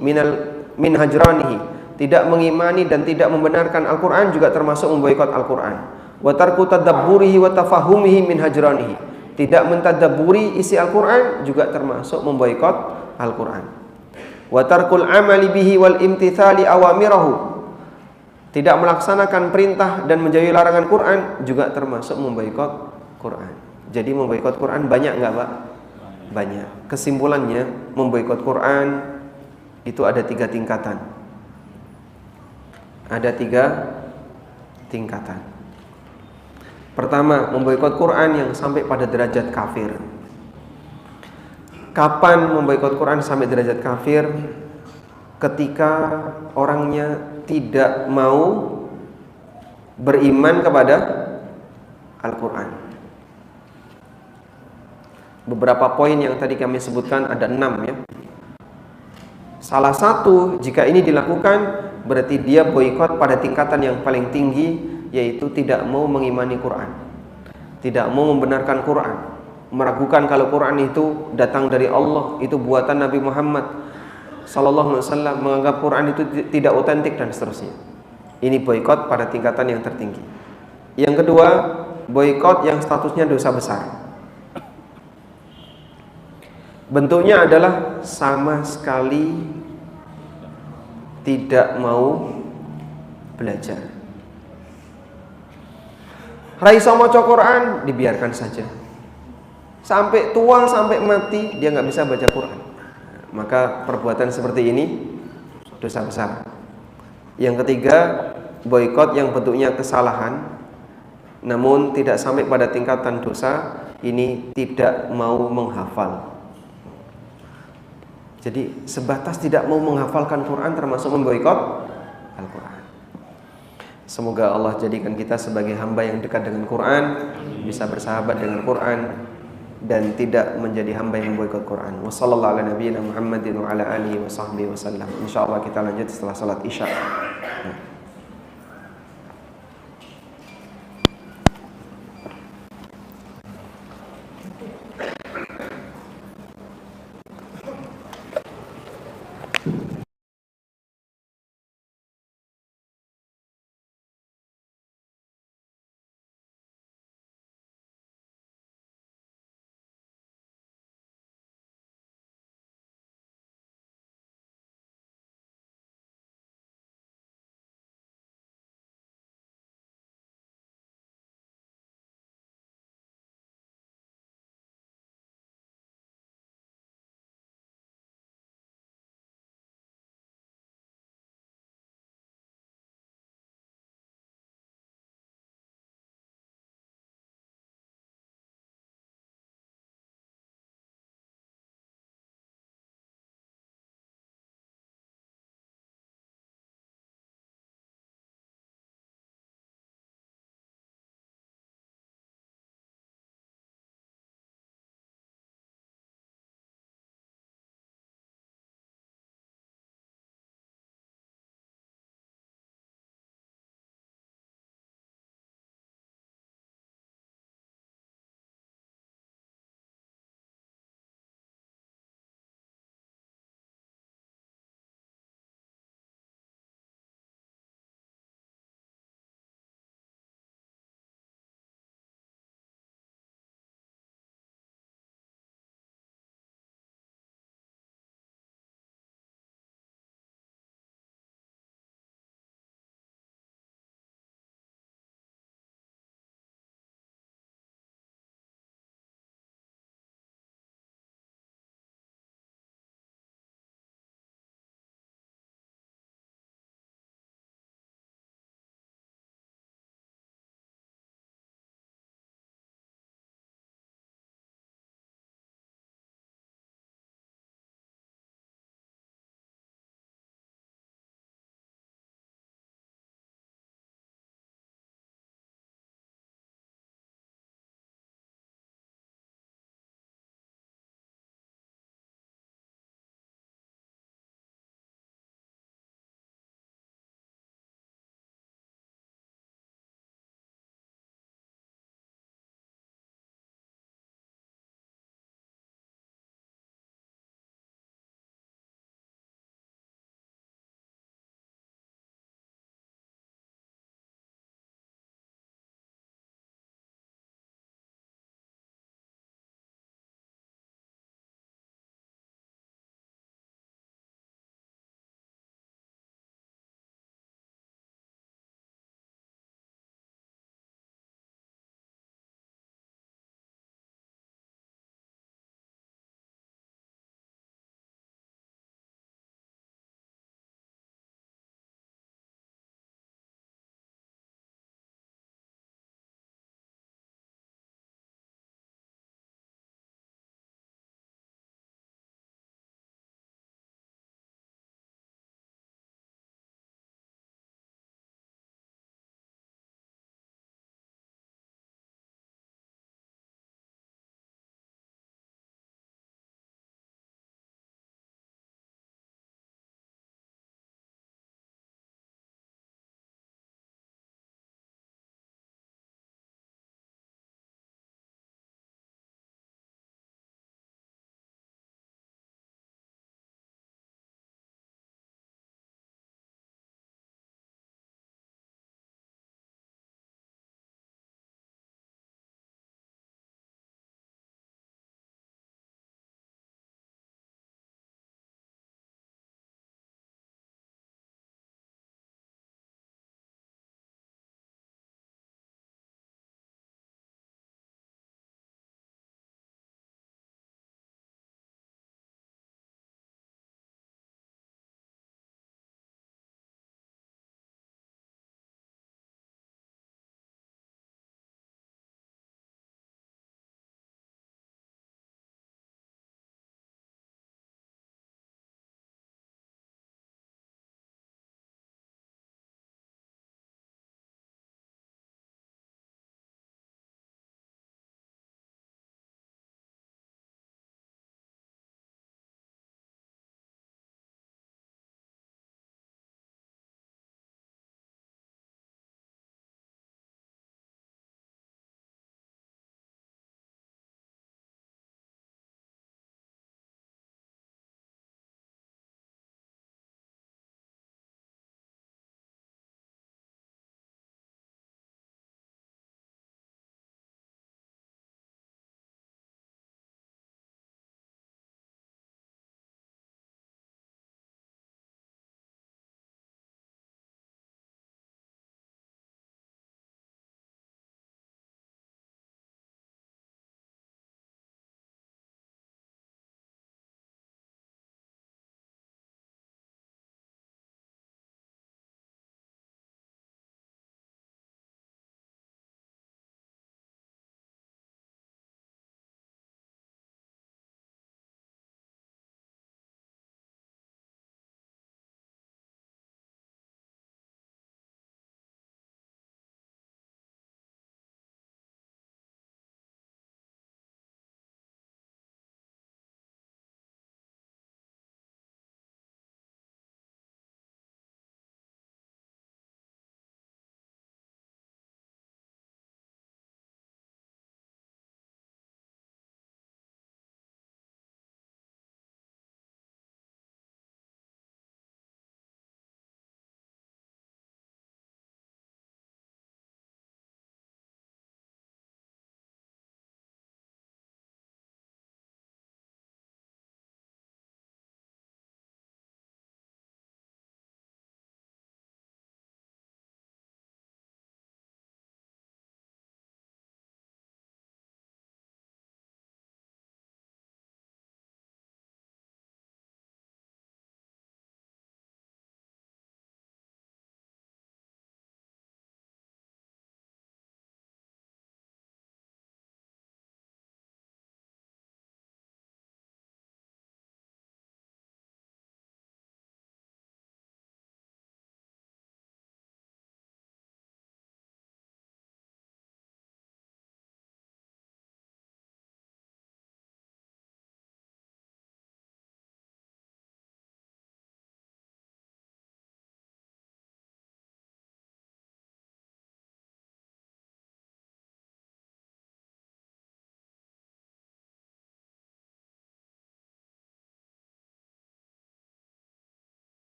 min hajranihi, tidak mengimani dan tidak membenarkan Al-Quran juga termasuk memboikot Al-Quran. Wa tarku tadabburihi wa tafahumihi min hajranihi, tidak mentadabburi isi Al-Quran juga termasuk memboikot Al-Quran. Wa tarkul amali bihi wal imtithali awamirahu, tidak melaksanakan perintah dan menjauhi larangan Quran juga termasuk memboikot Quran. Jadi memboikot Quran banyak enggak, Pak? Banyak. Kesimpulannya, memboikot Quran itu ada 3 tingkatan. Ada 3 tingkatan. Pertama, memboikot Quran yang sampai pada derajat kafir. Kapan memboikot Quran sampai derajat kafir? Ketika orangnya tidak mau beriman kepada Al-Quran. Beberapa poin yang tadi kami sebutkan ada 6 ya. Salah satu, jika ini dilakukan, berarti dia boikot pada tingkatan yang paling tinggi, yaitu tidak mau mengimani Quran, tidak mau membenarkan Quran, meragukan kalau Quran itu datang dari Allah, itu buatan Nabi Muhammad sallallahu alaihi wasallam, menganggap Quran itu tidak otentik dan seterusnya. Ini boikot pada tingkatan yang tertinggi. Yang kedua, boikot yang statusnya dosa besar. Bentuknya adalah sama sekali tidak mau belajar. Raiso maca Quran, dibiarkan saja. Sampai tua, sampai mati, dia nggak bisa baca Quran. Maka perbuatan seperti ini dosa besar. Yang ketiga, boikot yang bentuknya kesalahan, namun tidak sampai pada tingkatan dosa. Ini tidak mau menghafal. Jadi sebatas tidak mau menghafalkan Quran termasuk memboikot Al-Quran. Semoga Allah jadikan kita sebagai hamba yang dekat dengan Quran, bisa bersahabat dengan Quran, dan tidak menjadi hamba yang memboikot Quran. Wassallallahu ala nabiyyina Muhammadin wa ala alihi wa sahbihi wasallam. Insyaallah kita lanjut setelah salat Isya.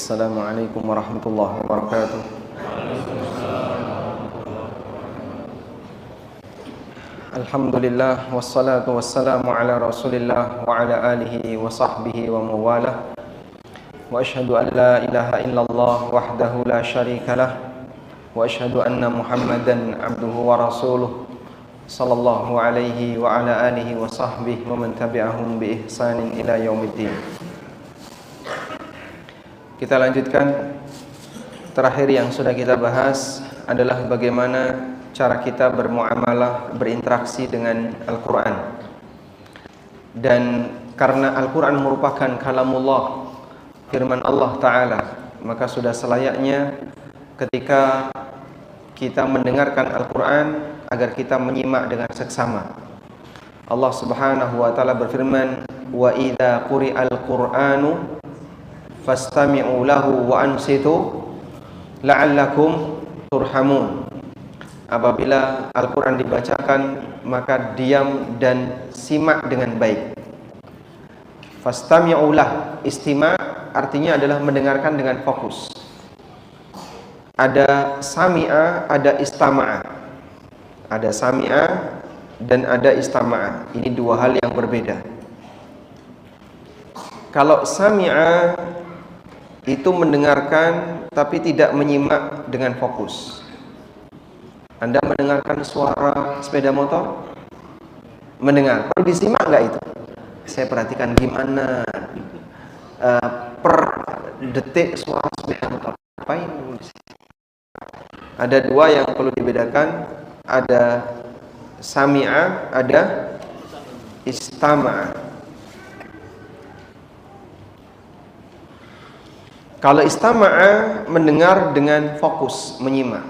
Assalamualaikum warahmatullahi wabarakatuh. Alhamdulillah wassalatu wassalamu ala Rasulillah wa ala alihi wa sahbihi wa mawalah. Wa asyhadu an la ilaha illallah wahdahu la syarikalah wa asyhadu anna Muhammadan abduhu wa rasuluh sallallahu alaihi wa ala alihi wa sahbihi wa man tabi'ahum bi ihsanin ila yaumiddin. Kita lanjutkan. Terakhir yang sudah kita bahas adalah bagaimana cara kita bermuamalah, berinteraksi dengan Al-Quran. Dan karena Al-Quran merupakan kalamullah, firman Allah Ta'ala, maka sudah selayaknya ketika kita mendengarkan Al-Quran agar kita menyimak dengan seksama. Allah Subhanahu wa Ta'ala berfirman, wa idza quri'al Qur'anu fastami'u lahu wa ansitu la'allakum turhamun. Apabila Al-Quran dibacakan, maka diam dan simak dengan baik. Fastami'u lah, istima' artinya adalah mendengarkan dengan fokus. Ada sami'a, ada istama'a. Ada sami'a dan ada istama'a. Ini dua hal yang berbeda. Kalau sami'a itu mendengarkan tapi tidak menyimak dengan fokus. Anda mendengarkan suara sepeda motor? Mendengar. Perlu disimak nggak itu? Saya perhatikan gimana per detik suara sepeda motor. Apain? Ada dua yang perlu dibedakan. Ada sami'a, ada istama'a. Kalau istama'a, mendengar dengan fokus, menyimak,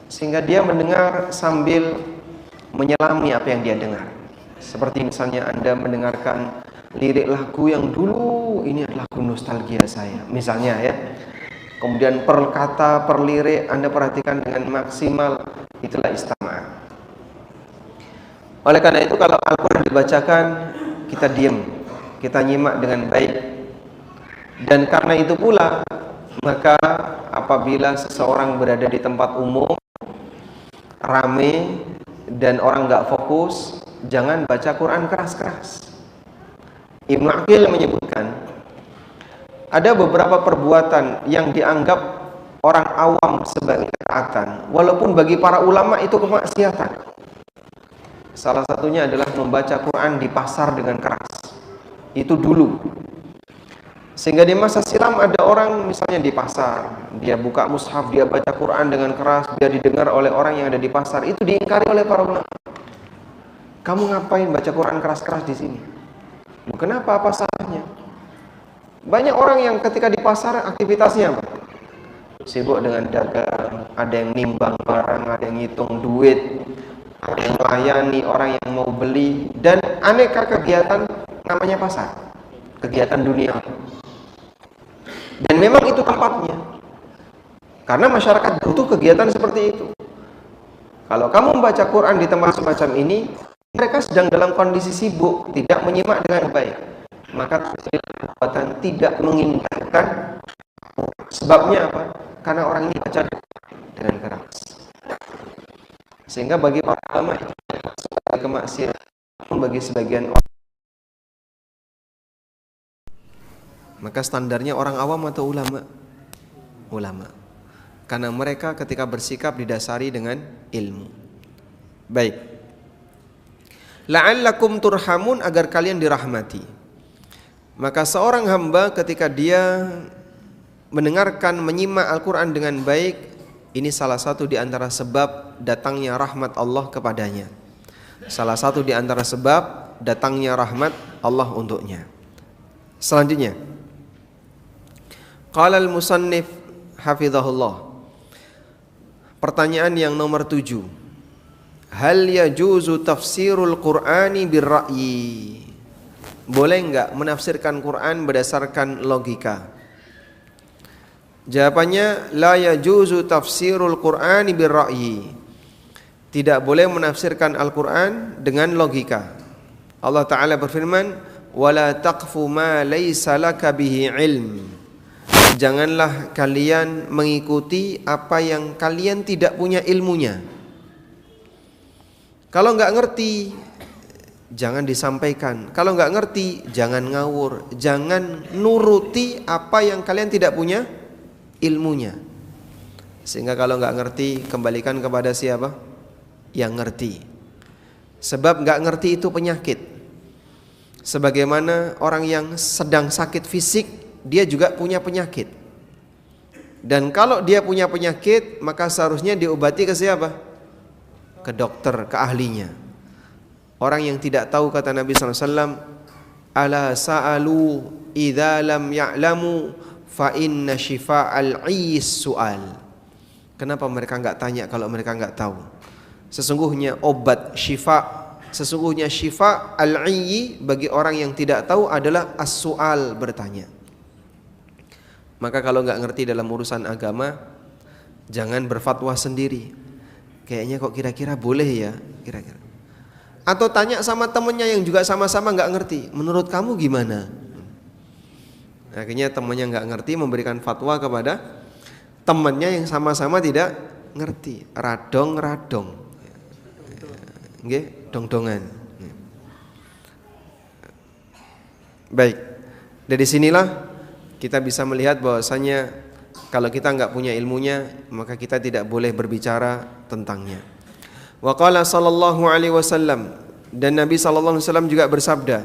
sehingga dia mendengar sambil menyelami apa yang dia dengar. Seperti misalnya Anda mendengarkan lirik lagu yang dulu, ini adalah lagu nostalgia saya, misalnya ya. Kemudian per kata, per lirik Anda perhatikan dengan maksimal, itulah istama'a. Oleh karena itu kalau Al-Quran dibacakan, kita diam, kita nyimak dengan baik. Dan karena itu pula, maka apabila seseorang berada di tempat umum, rame, dan orang nggak fokus, jangan baca Quran keras-keras. Ibnu Aqil menyebutkan, ada beberapa perbuatan yang dianggap orang awam sebagai ketaatan, walaupun bagi para ulama itu kemaksiatan. Salah satunya adalah membaca Quran di pasar dengan keras. Itu dulu. Sehingga di masa silam ada orang misalnya di pasar, dia buka mushaf, dia baca Quran dengan keras, biar didengar oleh orang yang ada di pasar. Itu diingkari oleh para ulama. Kamu ngapain baca Quran keras-keras di sini? Kenapa? Apa salahnya? Banyak orang yang ketika di pasar aktivitasnya apa? Sibuk dengan dagang, ada yang nimbang barang, ada yang ngitung duit, ada yang melayani orang yang mau beli, dan aneka kegiatan namanya pasar, kegiatan dunia. Dan memang itu tempatnya, karena masyarakat butuh kegiatan seperti itu. Kalau kamu membaca Quran di tempat semacam ini, mereka sedang dalam kondisi sibuk, tidak menyimak dengan baik, maka perbuatan tidak mengingatkan. Sebabnya apa? Karena orang ini baca dengan keras. Sehingga bagi para ulama itu sebagai kemaksiatan, bagi sebagian orang, maka standarnya orang awam atau ulama? Ulama. Karena mereka ketika bersikap didasari dengan ilmu. Baik. La'allakum turhamun, agar kalian dirahmati. Maka seorang hamba ketika dia mendengarkan, menyimak Al-Quran dengan baik, ini salah satu di antara sebab datangnya rahmat Allah kepadanya. Salah satu di antara sebab datangnya rahmat Allah untuknya. Selanjutnya, qala al-musannif hafizahullah. Pertanyaan yang nomor 7. Hal yajuzu tafsirul Qur'ani birra'yi? Boleh enggak menafsirkan Quran berdasarkan logika? Jawabannya, la yajuzu tafsirul Qur'ani birra'yi. Tidak boleh menafsirkan Al-Quran dengan logika. Allah Ta'ala berfirman, wala taqfu ma laysa laka bihi ilm. Janganlah kalian mengikuti apa yang kalian tidak punya ilmunya. Kalau nggak ngerti, jangan disampaikan. Kalau nggak ngerti, jangan ngawur. Jangan nuruti apa yang kalian tidak punya ilmunya. Sehingga kalau nggak ngerti, kembalikan kepada siapa? Yang ngerti. Sebab nggak ngerti itu penyakit. Sebagaimana orang yang sedang sakit fisik, dia juga punya penyakit. Dan kalau dia punya penyakit, maka seharusnya diobati ke siapa? Ke dokter, ke ahlinya. Orang yang tidak tahu, kata Nabi SAW, ala sa'alu idza lam ya'lamu fa inna shifa'al 'iyis su'al. Kenapa mereka enggak tanya kalau mereka enggak tahu? Sesungguhnya obat syifa, sesungguhnya syifa al-'iyyi bagi orang yang tidak tahu adalah as-su'al, bertanya. Maka kalau enggak ngerti dalam urusan agama, jangan berfatwa sendiri. Kayaknya kok kira-kira boleh ya, kira-kira. Atau tanya sama temennya yang juga sama-sama nggak ngerti. Menurut kamu gimana? Akhirnya temennya nggak ngerti, memberikan fatwa kepada temennya yang sama-sama tidak ngerti. Radong-radong, nggih, dong-dongan. Baik, dari sinilah kita bisa melihat bahwasanya kalau kita nggak punya ilmunya, maka kita tidak boleh berbicara tentangnya. Wa qala sallallahu alaihi wasallam, dan Nabi sallallahu alaihi wasallam juga bersabda,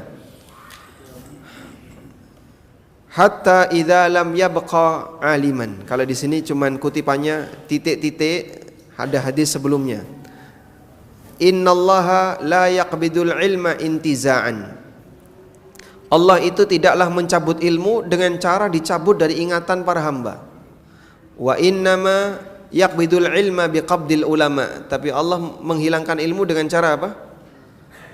hatta idza lam yabqa aliman. Kalau di sini cuman kutipannya titik-titik, ada hadis sebelumnya. Innallaha la yaqbidul ilma intiza'an. Allah itu tidaklah mencabut ilmu dengan cara dicabut dari ingatan para hamba. Wa innama yaqbidul ilma biqabdil ulama. Tapi Allah menghilangkan ilmu dengan cara apa?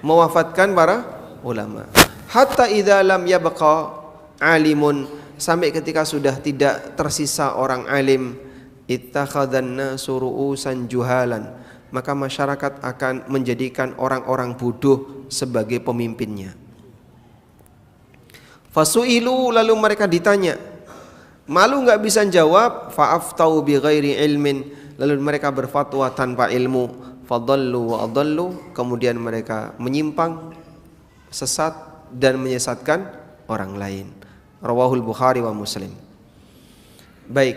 Mewafatkan para ulama. Hatta idza lam yabqa alimun, sampai ketika sudah tidak tersisa orang alim, ittakhadhan nasu ru'usan juhalan, maka masyarakat akan menjadikan orang-orang bodoh sebagai pemimpinnya. Fasu'ilu, lalu mereka ditanya, malu nggak bisa jawab, fa'aftau bi ghairi ilmin, lalu mereka berfatwa tanpa ilmu, fadallu wa adallu, kemudian mereka menyimpang, sesat dan menyesatkan orang lain. Rawahul Bukhari wa Muslim. Baik,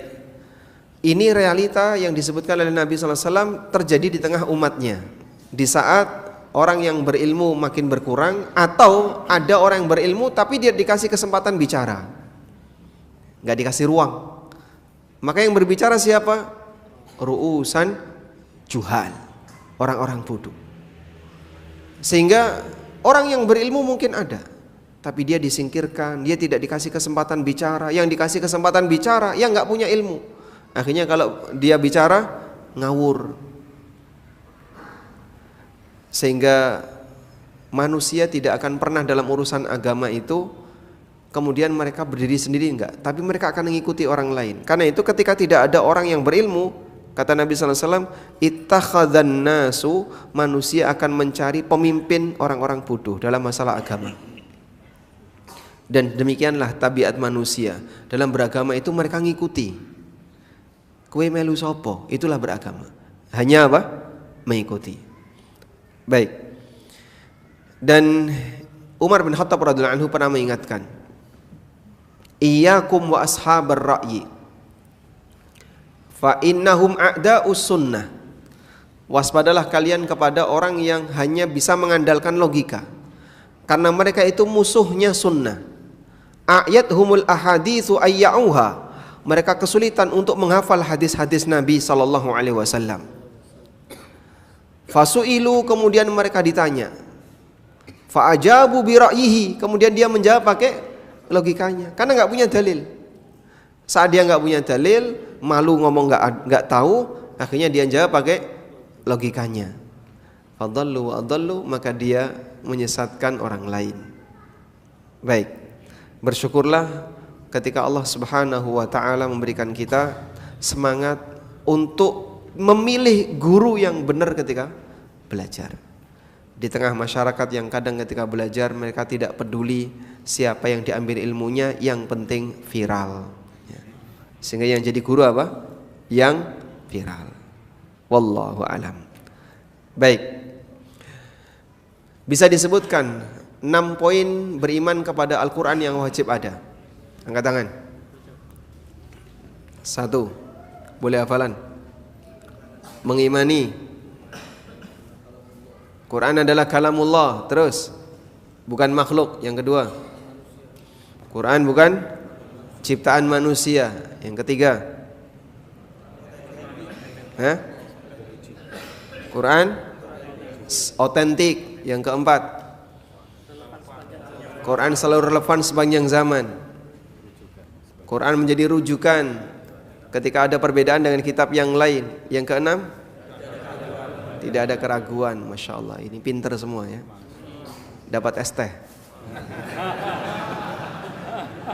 ini realita yang disebutkan oleh Nabi SAW terjadi di tengah umatnya. Di saat orang yang berilmu makin berkurang, atau ada orang yang berilmu tapi dia dikasih kesempatan bicara, nggak dikasih ruang. Maka yang berbicara siapa? Ru'usan juhal, orang-orang bodoh. Sehingga orang yang berilmu mungkin ada, tapi dia disingkirkan, dia tidak dikasih kesempatan bicara. Yang dikasih kesempatan bicara yang nggak punya ilmu. Akhirnya kalau dia bicara ngawur. Sehingga manusia tidak akan pernah dalam urusan agama itu kemudian mereka berdiri sendiri, enggak, tapi mereka akan mengikuti orang lain. Karena itu ketika tidak ada orang yang berilmu, kata Nabi SAW, ittakhadhan nasu, manusia akan mencari pemimpin orang-orang bodoh dalam masalah agama. Dan demikianlah tabiat manusia dalam beragama itu, mereka ngikuti. Kowe melu sopo, itulah beragama. Hanya apa? Mengikuti. Baik. Dan Umar bin Khattab radhiyallahu anhu pernah mengingatkan, iyyakum wa ashabar ra'yi fa innahum a'da'us sunnah. Waspadalah kalian kepada orang yang hanya bisa mengandalkan logika, karena mereka itu musuhnya sunnah. Ayathumul ahaditsu ayyauha, mereka kesulitan untuk menghafal hadis-hadis Nabi sallallahu alaihi wasallam. Fasu'ilu, kemudian mereka ditanya, fa'ajabu bi ra'yihi, kemudian dia menjawab pakai logikanya, karena nggak punya dalil. Saat dia nggak punya dalil, malu ngomong nggak tahu, akhirnya dia jawab pakai logikanya. Fadallu wa adallu, maka dia menyesatkan orang lain. Baik, bersyukurlah ketika Allah Subhanahu wa taala memberikan kita semangat untuk memilih guru yang benar ketika belajar. Di tengah masyarakat yang kadang ketika belajar mereka tidak peduli siapa yang diambil ilmunya, yang penting viral. Sehingga yang jadi guru apa? Yang viral. Wallahu alam. Baik. Bisa disebutkan 6 poin beriman kepada Al-Quran yang wajib ada. Angkat tangan. 1. Boleh hafalan? Mengimani Quran adalah kalamullah. Terus, bukan makhluk. Yang kedua, Quran bukan ciptaan manusia. Yang ketiga, Quran otentik. Yang keempat, Quran selalu relevan sepanjang zaman. Quran menjadi rujukan ketika ada perbedaan dengan kitab yang lain. Yang keenam, tidak ada keraguan. Masya Allah, ini pinter semua ya. Dapat ST.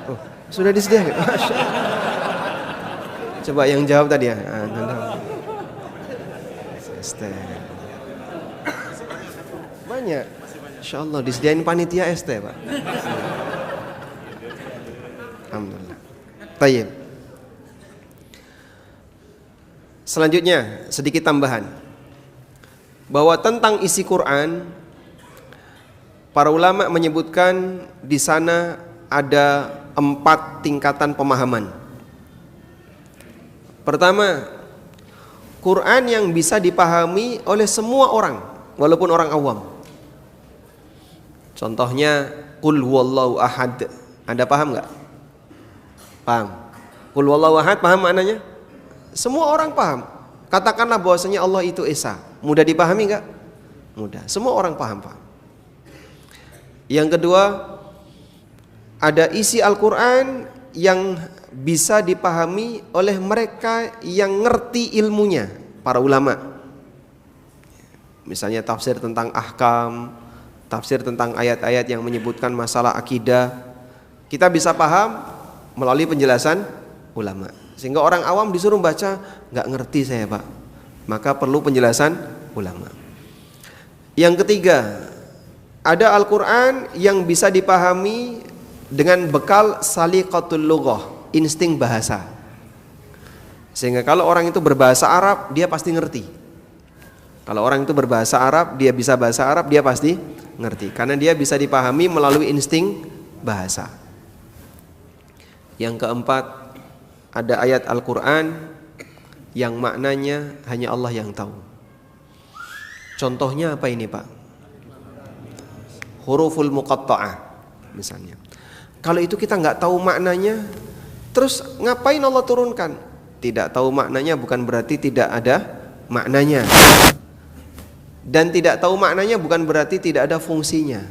Oh, sudah disediakan. Coba yang jawab tadi ya. ST. Banyak. Insya Allah disediain panitia ST Pak. Alhamdulillah. Tayyib. Selanjutnya sedikit tambahan bahwa tentang isi Quran, para ulama menyebutkan di sana ada 4 tingkatan pemahaman. Pertama, Quran yang bisa dipahami oleh semua orang, walaupun orang awam. Contohnya, Qul huwallahu ahad. Anda paham nggak? Paham? Qul huwallahu ahad, paham maknanya? Semua orang paham. Katakanlah bahwasanya Allah itu Esa. Mudah dipahami nggak? Mudah. Semua orang paham. Yang kedua, ada isi Al-Quran yang bisa dipahami oleh mereka yang ngerti ilmunya, para ulama. Misalnya tafsir tentang ahkam, tafsir tentang ayat-ayat yang menyebutkan masalah akidah. Kita bisa paham melalui penjelasan ulama. Sehingga orang awam disuruh baca, nggak ngerti saya Pak. Maka perlu penjelasan ulama. Yang ketiga, ada Al-Quran yang bisa dipahami dengan bekal saliqatul lughah, insting bahasa. Sehingga kalau orang itu berbahasa Arab, dia pasti ngerti. Kalau orang itu berbahasa Arab, dia bisa bahasa Arab, dia pasti ngerti. Karena dia bisa dipahami melalui insting bahasa. Yang keempat, ada ayat Al-Quran yang maknanya hanya Allah yang tahu. Contohnya apa ini Pak? Huruful muqatta'ah misalnya. Kalau itu kita nggak tahu maknanya, terus ngapain Allah turunkan? Tidak tahu maknanya bukan berarti tidak ada maknanya. Dan tidak tahu maknanya bukan berarti tidak ada fungsinya.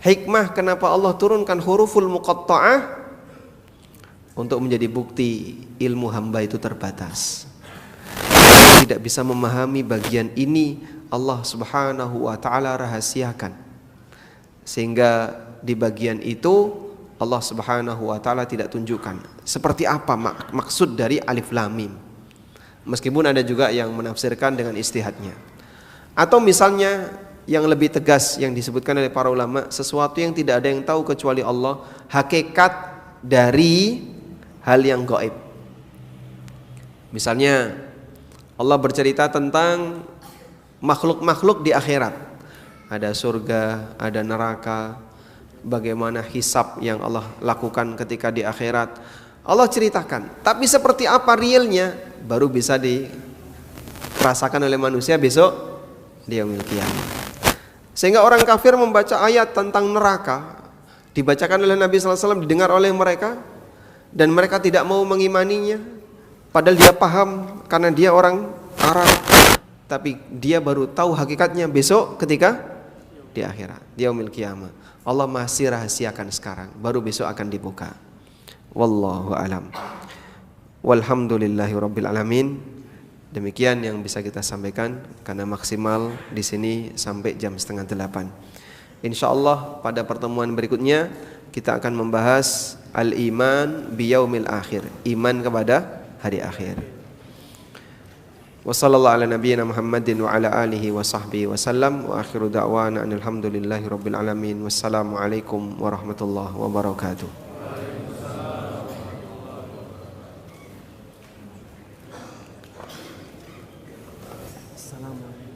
Hikmah kenapa Allah turunkan huruful muqatta'ah? Untuk menjadi bukti ilmu hamba itu terbatas. Tidak bisa memahami bagian ini, Allah Subhanahu wa ta'ala rahasiakan. Sehingga di bagian itu Allah Subhanahu wa ta'ala tidak tunjukkan seperti apa maksud dari alif lam mim. Meskipun ada juga yang menafsirkan dengan istihadnya. Atau misalnya yang lebih tegas yang disebutkan oleh para ulama, sesuatu yang tidak ada yang tahu kecuali Allah, hakikat dari hal yang gaib. Misalnya Allah bercerita tentang makhluk-makhluk di akhirat. Ada surga, ada neraka, bagaimana hisab yang Allah lakukan ketika di akhirat. Allah ceritakan, tapi seperti apa realnya baru bisa dirasakan oleh manusia besok di yaumil qiyamah. Sehingga orang kafir membaca ayat tentang neraka, dibacakan oleh Nabi sallallahu alaihi wasallam, didengar oleh mereka, dan mereka tidak mau mengimaninya, padahal dia paham karena dia orang Arab, tapi dia baru tahu hakikatnya besok ketika di akhirat, di yaumil qiyamah. Allah masih rahasiakan sekarang, baru besok akan dibuka. Wallahu alam. Walhamdulillahi rabbil alamin. Demikian yang bisa kita sampaikan, karena maksimal di sini sampai jam 7:30. Insyaallah pada pertemuan berikutnya kita akan membahas al-iman biyaumil akhir, iman kepada hari akhir. Wassallallahu ala nabiyyina Muhammadin wa ala alihi wa sahbihi wasallam, wa akhiru da'wana alhamdulillahi rabbil alamin. Wassalamualaikum warahmatullahi wabarakatuh. Assalamualaikum.